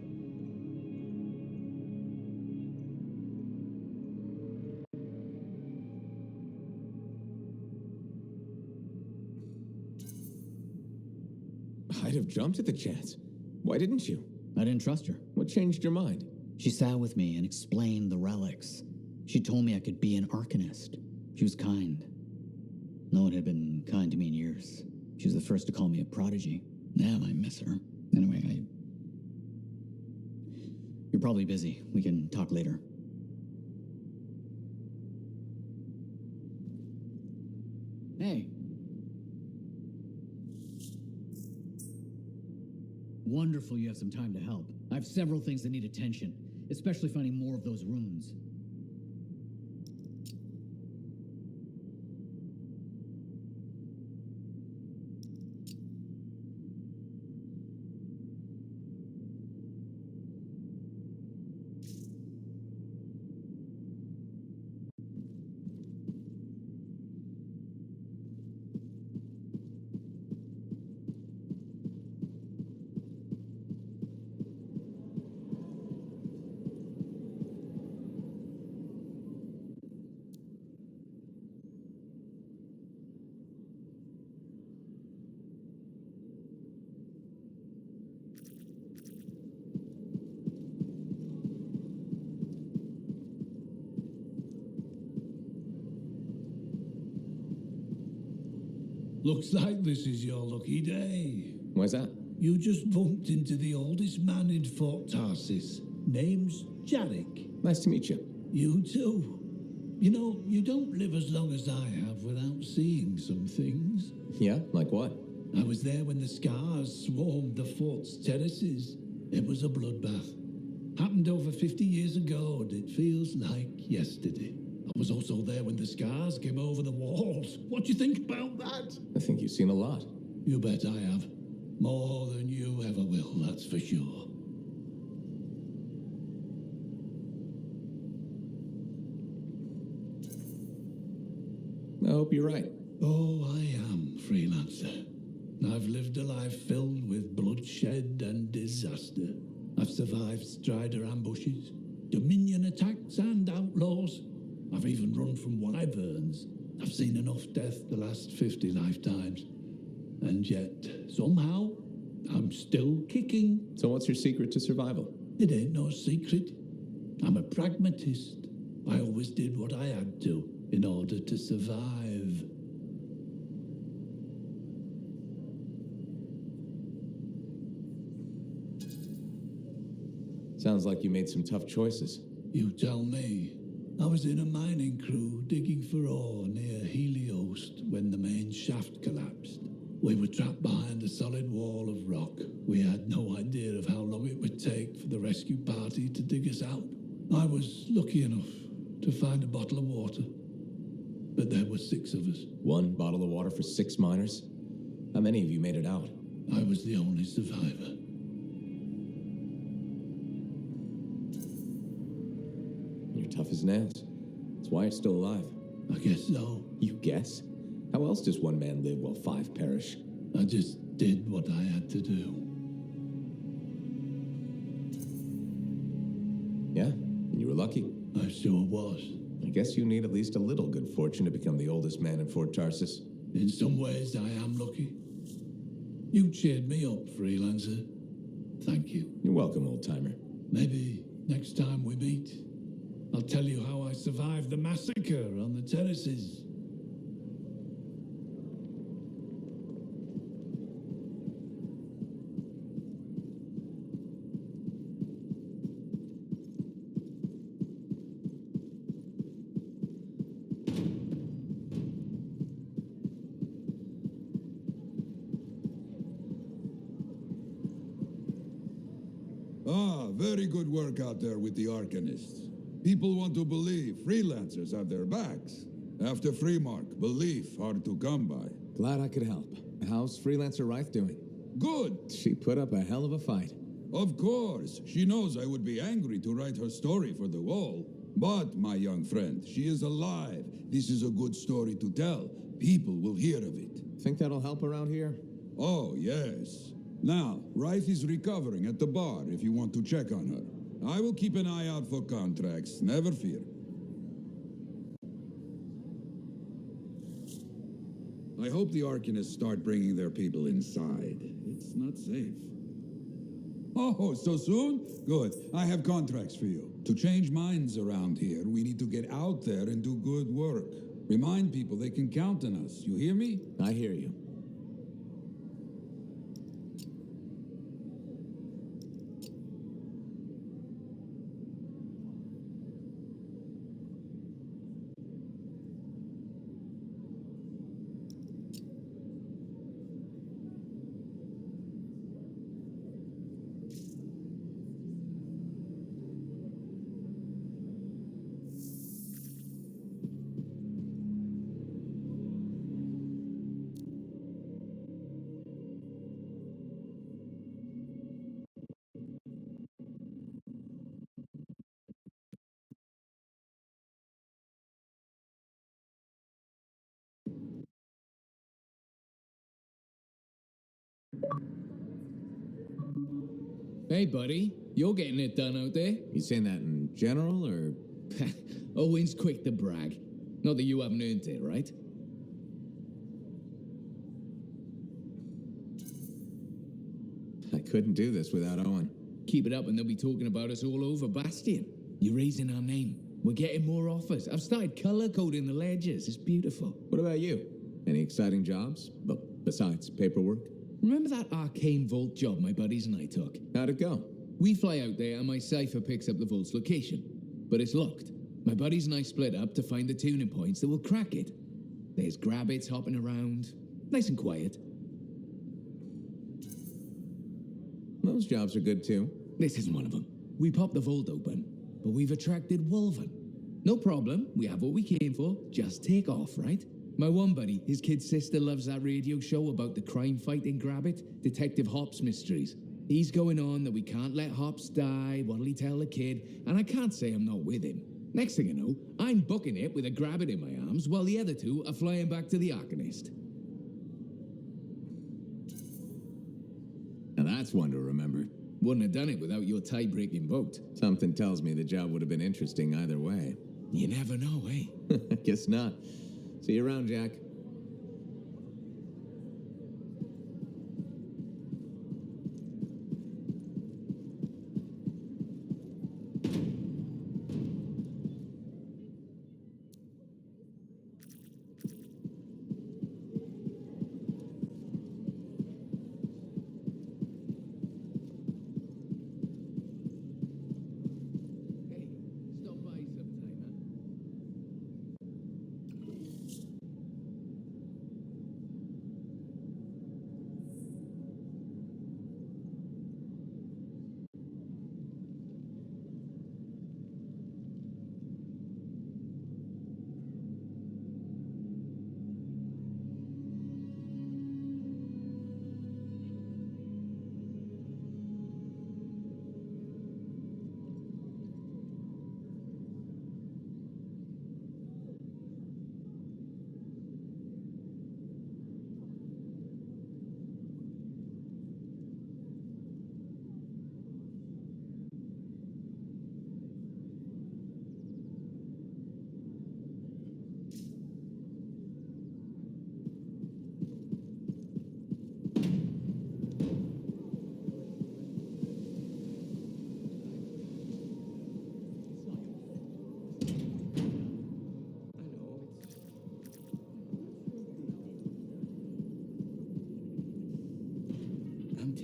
I'd have jumped at the chance. Why didn't you? I didn't trust her. What changed your mind? She sat with me and explained the relics. She told me I could be an Arcanist. She was kind. No one had been kind to me in years. She was the first to call me a prodigy. Damn, I miss her. Anyway, You're probably busy. We can talk later. Hey. Wonderful you have some time to help. I have several things that need attention, especially finding more of those runes. Looks like this is your lucky day. Why's that? You just bumped into the oldest man in Fort Tarsis. Name's Jarek. Nice to meet you. You too. You know, you don't live as long as I have without seeing some things. Yeah? Like what? I was there when the scars swarmed the fort's terraces. It was a bloodbath. Happened over 50 years ago, and it feels like yesterday. I was also there when the scars came over the walls. What do you think about that? I think you've seen a lot. You bet I have. More than you ever will, that's for sure. I hope you're right. Oh, I am, freelancer. I've lived a life filled with bloodshed and disaster. I've survived Strider ambushes, Dominion attacks and outlaws. I've even run from wyverns. I've seen enough death the last 50 lifetimes. And yet, somehow, I'm still kicking. So what's your secret to survival? It ain't no secret. I'm a pragmatist. I always did what I had to in order to survive. Sounds like you made some tough choices. You tell me. I was in a mining crew digging for ore near Heliost when the main shaft collapsed. We were trapped behind a solid wall of rock. We had no idea of how long it would take for the rescue party to dig us out. I was lucky enough to find a bottle of water, but there were 6 of us. 1 bottle of water for 6 miners? How many of you made it out? I was the only survivor. You're tough as nails. That's why you're still alive. I guess so. You guess? How else does one man live while 5 perish? I just did what I had to do. Yeah, and you were lucky. I sure was. I guess you need at least a little good fortune to become the oldest man in Fort Tarsis. In some ways, I am lucky. You cheered me up, freelancer. Thank you. You're welcome, old-timer. Maybe next time we meet, I'll tell you how I survived the massacre on the terraces. Very good work out there with the Arcanists. People want to believe freelancers have their backs. After Freemark, belief hard to come by. Glad I could help. How's Freelancer Wraith doing? Good. She put up a hell of a fight. Of course, she knows I would be angry to write her story for the wall. But, my young friend, she is alive. This is a good story to tell. People will hear of it. Think that'll help around here? Oh, yes. Now, Rife is recovering at the bar if you want to check on her. I will keep an eye out for contracts, never fear. I hope the Arcanists start bringing their people inside. It's not safe. Oh, so soon? Good. I have contracts for you. To change minds around here, we need to get out there and do good work. Remind people they can count on us. You hear me? I hear you. Hey, buddy. You're getting it done out there. You saying that in general, or...? Owen's quick to brag. Not that you haven't earned it, right? I couldn't do this without Owen. Keep it up and they'll be talking about us all over Bastion. You're raising our name. We're getting more offers. I've started color-coding the ledgers. It's beautiful. What about you? Any exciting jobs? Well, besides paperwork? Remember that arcane vault job my buddies and I took? How'd it go? We fly out there and my cipher picks up the vault's location. But it's locked. My buddies and I split up to find the tuning points that will crack it. There's grabbits hopping around. Nice and quiet. Those jobs are good too. This isn't one of them. We popped the vault open, but we've attracted Wolven. No problem. We have what we came for. Just take off, right? My one buddy, his kid's sister loves that radio show about the crime fighting Grabbit, Detective Hops Mysteries. He's going on that we can't let Hops die, what'll he tell the kid, and I can't say I'm not with him. Next thing I know, I'm booking it with a Grabbit in my arms, while the other two are flying back to the Arcanist. Now that's one to remember. Wouldn't have done it without your tie-breaking vote. Something tells me the job would have been interesting either way. You never know, eh? Guess not. See you around, Jack.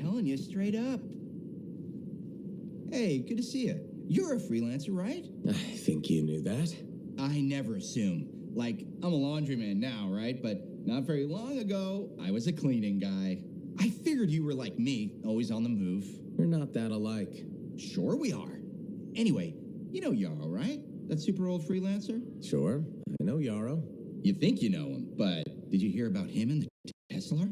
Telling you straight up. Hey, good to see you. You're a freelancer, right? I think you knew that. I never assume. Like, I'm a laundryman now, right? But not very long ago, I was a cleaning guy. I figured you were like me, always on the move. We're not that alike. Sure we are. Anyway, you know Yarrow, right? That super old freelancer? Sure, I know Yarrow. You think you know him, but did you hear about him and the Tesla?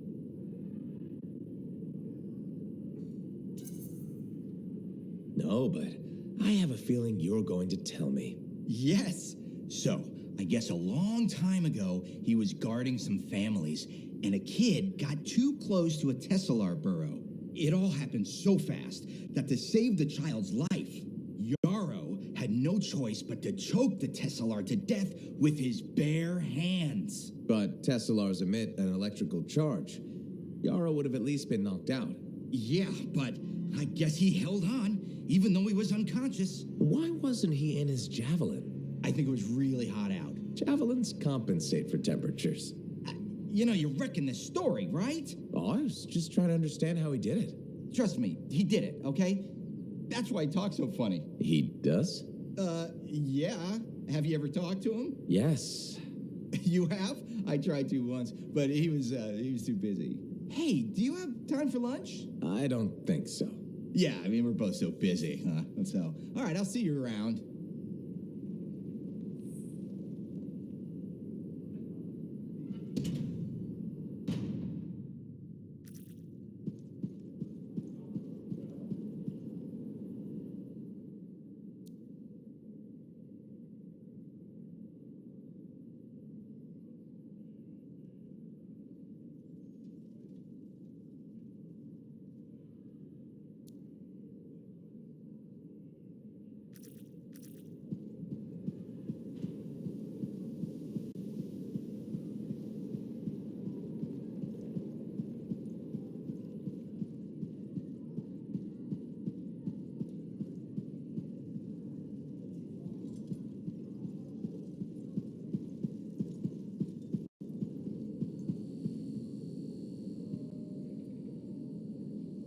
know, but I have a feeling you're going to tell me. Yes. So, I guess a long time ago, he was guarding some families, and a kid got too close to a Tesselar burrow. It all happened so fast that to save the child's life, Yarrow had no choice but to choke the Tesselar to death with his bare hands. But Tesselars emit an electrical charge. Yarrow would have at least been knocked out. Yeah, but I guess he held on, even though he was unconscious. Why wasn't he in his javelin? I think it was really hot out. Javelins compensate for temperatures. You know, you're wrecking this story, right? Oh, I was just trying to understand how he did it. Trust me, he did it, okay? That's why he talks so funny. He does? Yeah. Have you ever talked to him? Yes. You have? I tried to once, but he was too busy. Hey, do you have time for lunch? I don't think so. Yeah, I mean, we're both so busy, huh? So, all right, I'll see you around.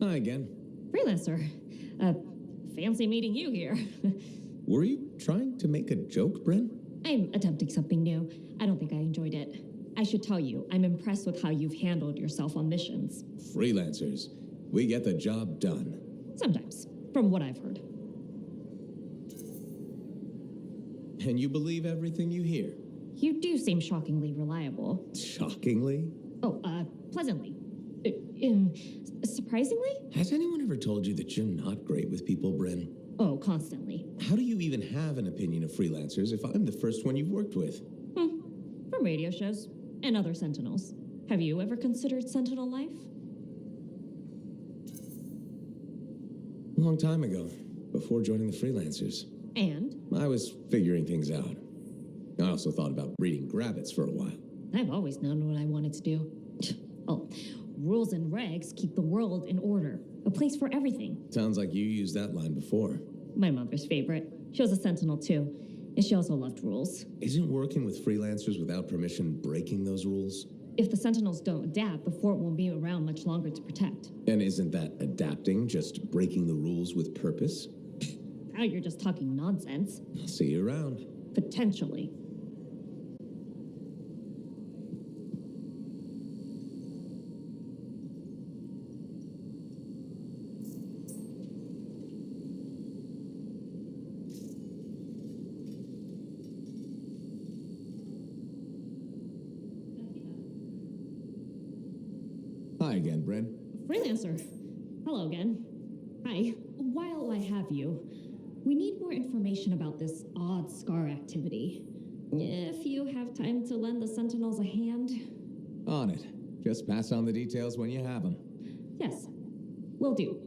Hi again. Freelancer. Fancy meeting you here. Were you trying to make a joke, Bryn? I'm attempting something new. I don't think I enjoyed it. I should tell you, I'm impressed with how you've handled yourself on missions. Freelancers. We get the job done. Sometimes, from what I've heard. And you believe everything you hear? You do seem shockingly reliable. Shockingly? Oh, pleasantly. Surprisingly? Has anyone ever told you that you're not great with people, Bryn? Oh, constantly. How do you even have an opinion of freelancers if I'm the first one you've worked with? From radio shows and other Sentinels. Have you ever considered Sentinel life? A long time ago, before joining the freelancers. And? I was figuring things out. I also thought about breeding grabbits for a while. I've always known what I wanted to do. Oh, rules and regs keep the world in order. A place for everything. Sounds like you used that line before. My mother's favorite. She was a Sentinel too, and she also loved rules. Isn't working with freelancers without permission breaking those rules? If the Sentinels don't adapt, the fort won't be around much longer to protect. And isn't that adapting just breaking the rules with purpose? Now you're just talking nonsense. I'll see you around. Potentially. Hi again, Bryn. Freelancer. Hello again. Hi. While I have you, we need more information about this odd scar activity. If you have time to lend the Sentinels a hand. On it. Just pass on the details when you have them. Yes, will do.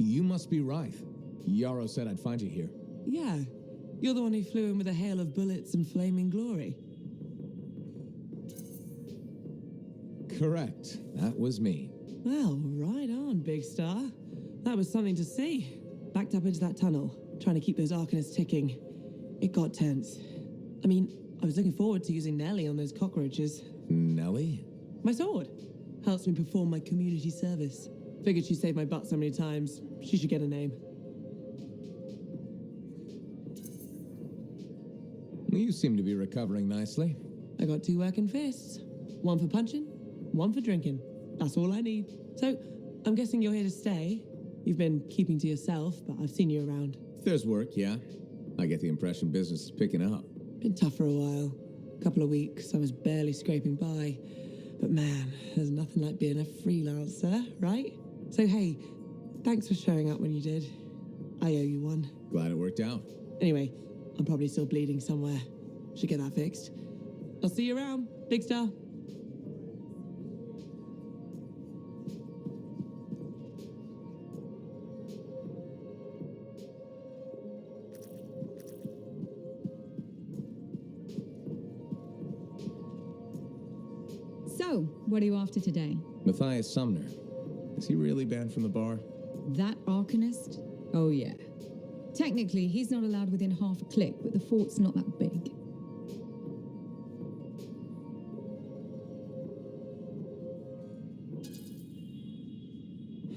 You must be Wraith. Yarrow said I'd find you here. Yeah. You're the one who flew in with a hail of bullets and flaming glory. Correct. That was me. Well, right on, Big Star. That was something to see. Backed up into that tunnel, trying to keep those Arcanists ticking. It got tense. I mean, I was looking forward to using Nellie on those cockroaches. Nellie? My sword. Helps me perform my community service. Figured she saved my butt so many times, she should get a name. You seem to be recovering nicely. I got 2 working fists. One for punching, one for drinking. That's all I need. So, I'm guessing you're here to stay. You've been keeping to yourself, but I've seen you around. If there's work, yeah. I get the impression business is picking up. Been tough for a while. Couple of weeks, I was barely scraping by. But man, there's nothing like being a freelancer, right? So hey, thanks for showing up when you did. I owe you one. Glad it worked out. Anyway, I'm probably still bleeding somewhere. Should get that fixed. I'll see you around, Big Star. So, what are you after today? Matthias Sumner. Is he really banned from the bar? That Arcanist? Oh yeah. Technically, he's not allowed within half a click, but the fort's not that big.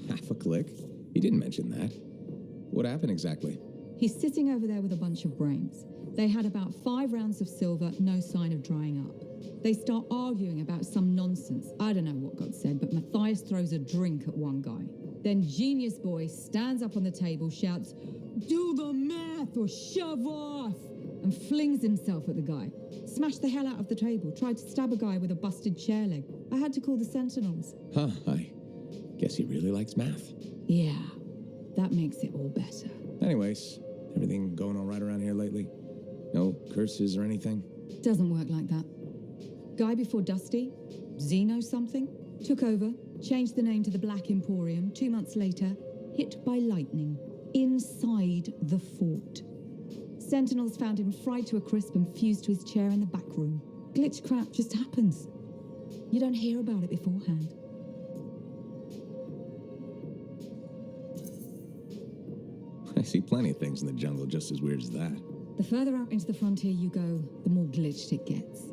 Half a click? He didn't mention that. What happened exactly? He's sitting over there with a bunch of brains. They had about 5 rounds of silver, no sign of drying up. They start arguing about some nonsense. I don't know what got said, but Matthias throws a drink at one guy. Then Genius Boy stands up on the table, shouts, "Do the math or shove off!" and flings himself at the guy. Smashed the hell out of the table, tried to stab a guy with a busted chair leg. I had to call the Sentinels. Huh, I guess he really likes math. Yeah, that makes it all better. Anyways, everything going all right around here lately? No curses or anything? Doesn't work like that. Guy before Dusty, Xeno something, took over, changed the name to the Black Emporium. 2 months later, hit by lightning inside the fort. Sentinels found him fried to a crisp and fused to his chair in the back room. Glitch crap just happens. You don't hear about it beforehand. I see plenty of things in the jungle just as weird as that. The further out into the frontier you go, the more glitched it gets.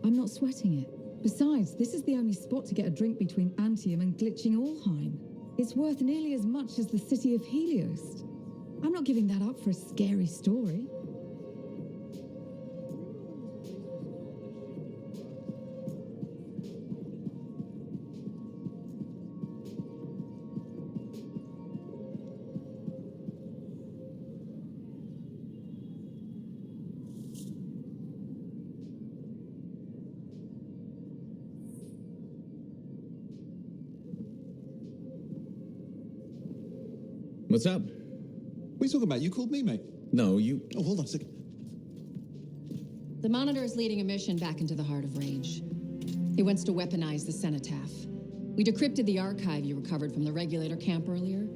I'm not sweating it. Besides, this is the only spot to get a drink between Anthem and glitching Allheim. It's worth nearly as much as the city of Helios. I'm not giving that up for a scary story. What's up? What are you talking about? You called me, mate. No, you... Oh, hold on a second. The Monitor is leading a mission back into the Heart of Rage. He wants to weaponize the Cenotaph. We decrypted the archive you recovered from the Regulator camp earlier,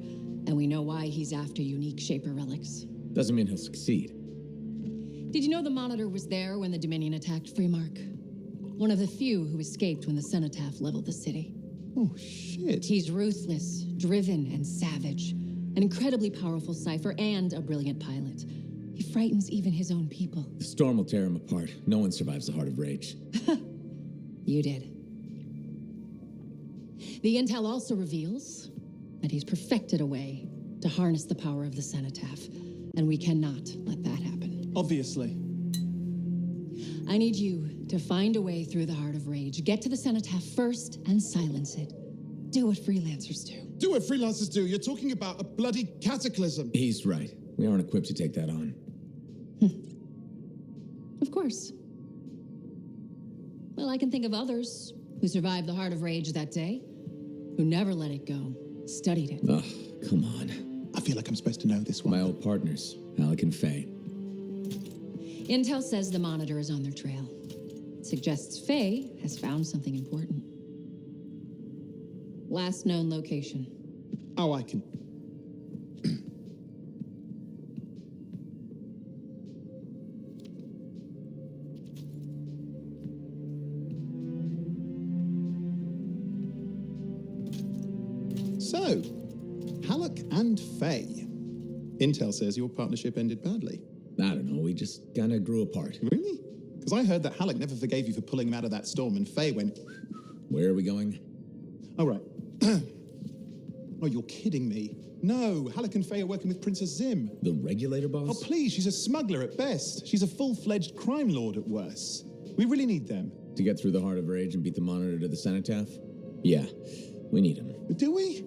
and we know why he's after unique Shaper relics. Doesn't mean he'll succeed. Did you know the Monitor was there when the Dominion attacked Freemark? One of the few who escaped when the Cenotaph leveled the city. Oh, shit. He's ruthless, driven, and savage. An incredibly powerful cipher and a brilliant pilot. He frightens even his own people. The storm will tear him apart. No one survives the Heart of Rage. You did. The intel also reveals that he's perfected a way to harness the power of the Cenotaph, and we cannot let that happen. Obviously. I need you to find a way through the Heart of Rage, get to the Cenotaph first, and silence it. Do what freelancers do. Do what freelancers do. You're talking about a bloody cataclysm. He's right. We aren't equipped to take that on. Of course. Well, I can think of others who survived the Heart of Rage that day, who never let it go, studied it. Ugh, come on. I feel like I'm supposed to know this one. My old partners, Alec and Faye. Intel says the Monitor is on their trail. It suggests Faye has found something important. Last known location. Oh, I can. So, Halleck and Faye. Intel says your partnership ended badly. I don't know, we just kind of grew apart. Really? Because I heard that Halleck never forgave you for pulling him out of that storm, and Faye went... Where are we going? Oh, right. Oh, you're kidding me. No, Halleck and Faye are working with Princess Zim. The regulator boss? Oh, please, she's a smuggler at best. She's a full-fledged crime lord at worst. We really need them. To get through the heart of rage and beat the monitor to the cenotaph? Yeah, we need him. Do we?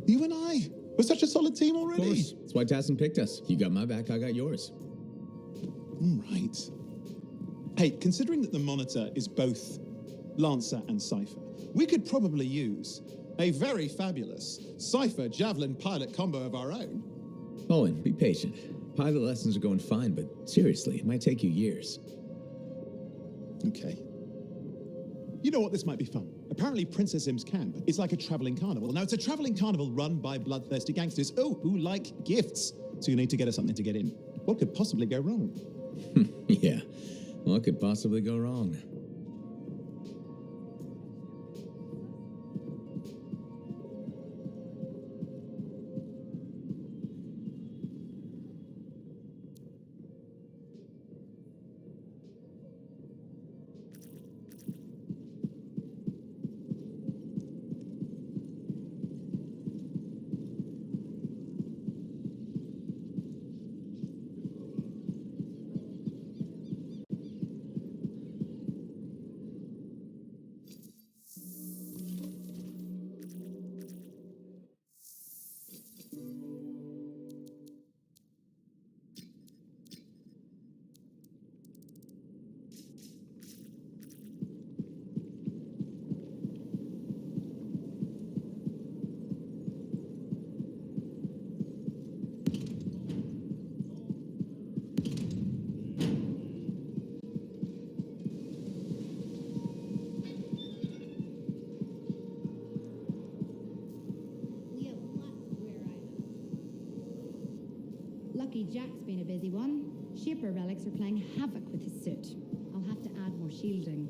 You and I? We're such a solid team already. Of course. That's why Tassin picked us. You got my back, I got yours. All right. Hey, considering that the monitor is both Lancer and Cypher, we could probably use a very fabulous Cypher Javelin pilot combo of our own. Owen, be patient. Pilot lessons are going fine, but seriously, it might take you years. Okay. You know what? This might be fun. Apparently, Princess Zim's camp is like a traveling carnival. Now, it's a traveling carnival run by bloodthirsty gangsters, who like gifts. So you need to get us something to get in. What could possibly go wrong? Yeah, what could possibly go wrong? Lucky Jack's been a busy one. Shipper relics are playing havoc with his suit. I'll have to add more shielding.